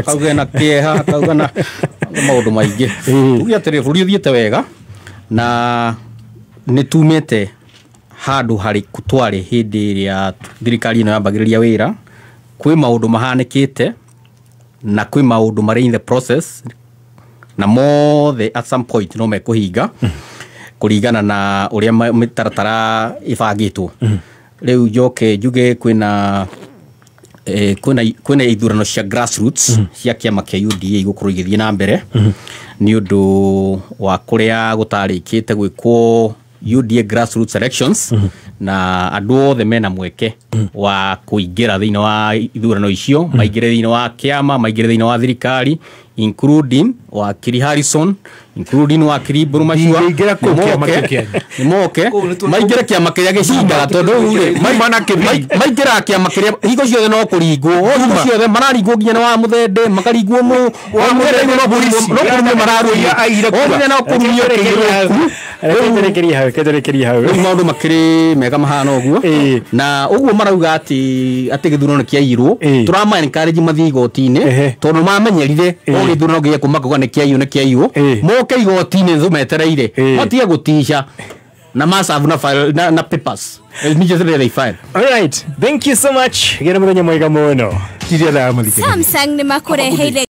auga na kieha auga na maundu maingi ugia atiri bũrũri ũthiĩte wega na nĩ tumĩte handũ harĩ kutwari hĩndĩ ĩrĩa thirikari ĩno yambagĩrĩria wĩra kwĩ maũndũ mahanĩkĩte na kwĩ maũndũ marĩ in the process na mothe at some point no mekũhinga kuringana na uria mitaratara ibangitwo. Riu njoke njuge kwina ithurano cia grassroots cia kiama kia UDA igukorwo igithie na mbere ni undu wa kuria gutarikite gwikwo UDA grassroots elections na andu othe mena mweke wa kuingira thiini wa ithurano icio maingire thiini wa kiama maingire thiini wa thirikari including wakiri Harrison including wakiri Burumashua moke maingire kiama kiria gicindaga tondu maingire kiama kiria higo ciothe no kuringwo higo ciothe mararingwo nginya wa muthende makaringwo mu wa muthende no kuringwo mararuia aire kuria no kuringwo keterekeria hau maundu makiri mega mahana uguo na uguo marauga ati githurano kiairwo turama encourage mathi igoti-ini tondu mamenyerire githurano gia kuma kuga ni kiaiywo moke igoti-ini thumetereire matige gutisha na masavu na file na papers immediately they file. All right, thank you so much. Gera muthenya mwega muno. Samsung ni makureheire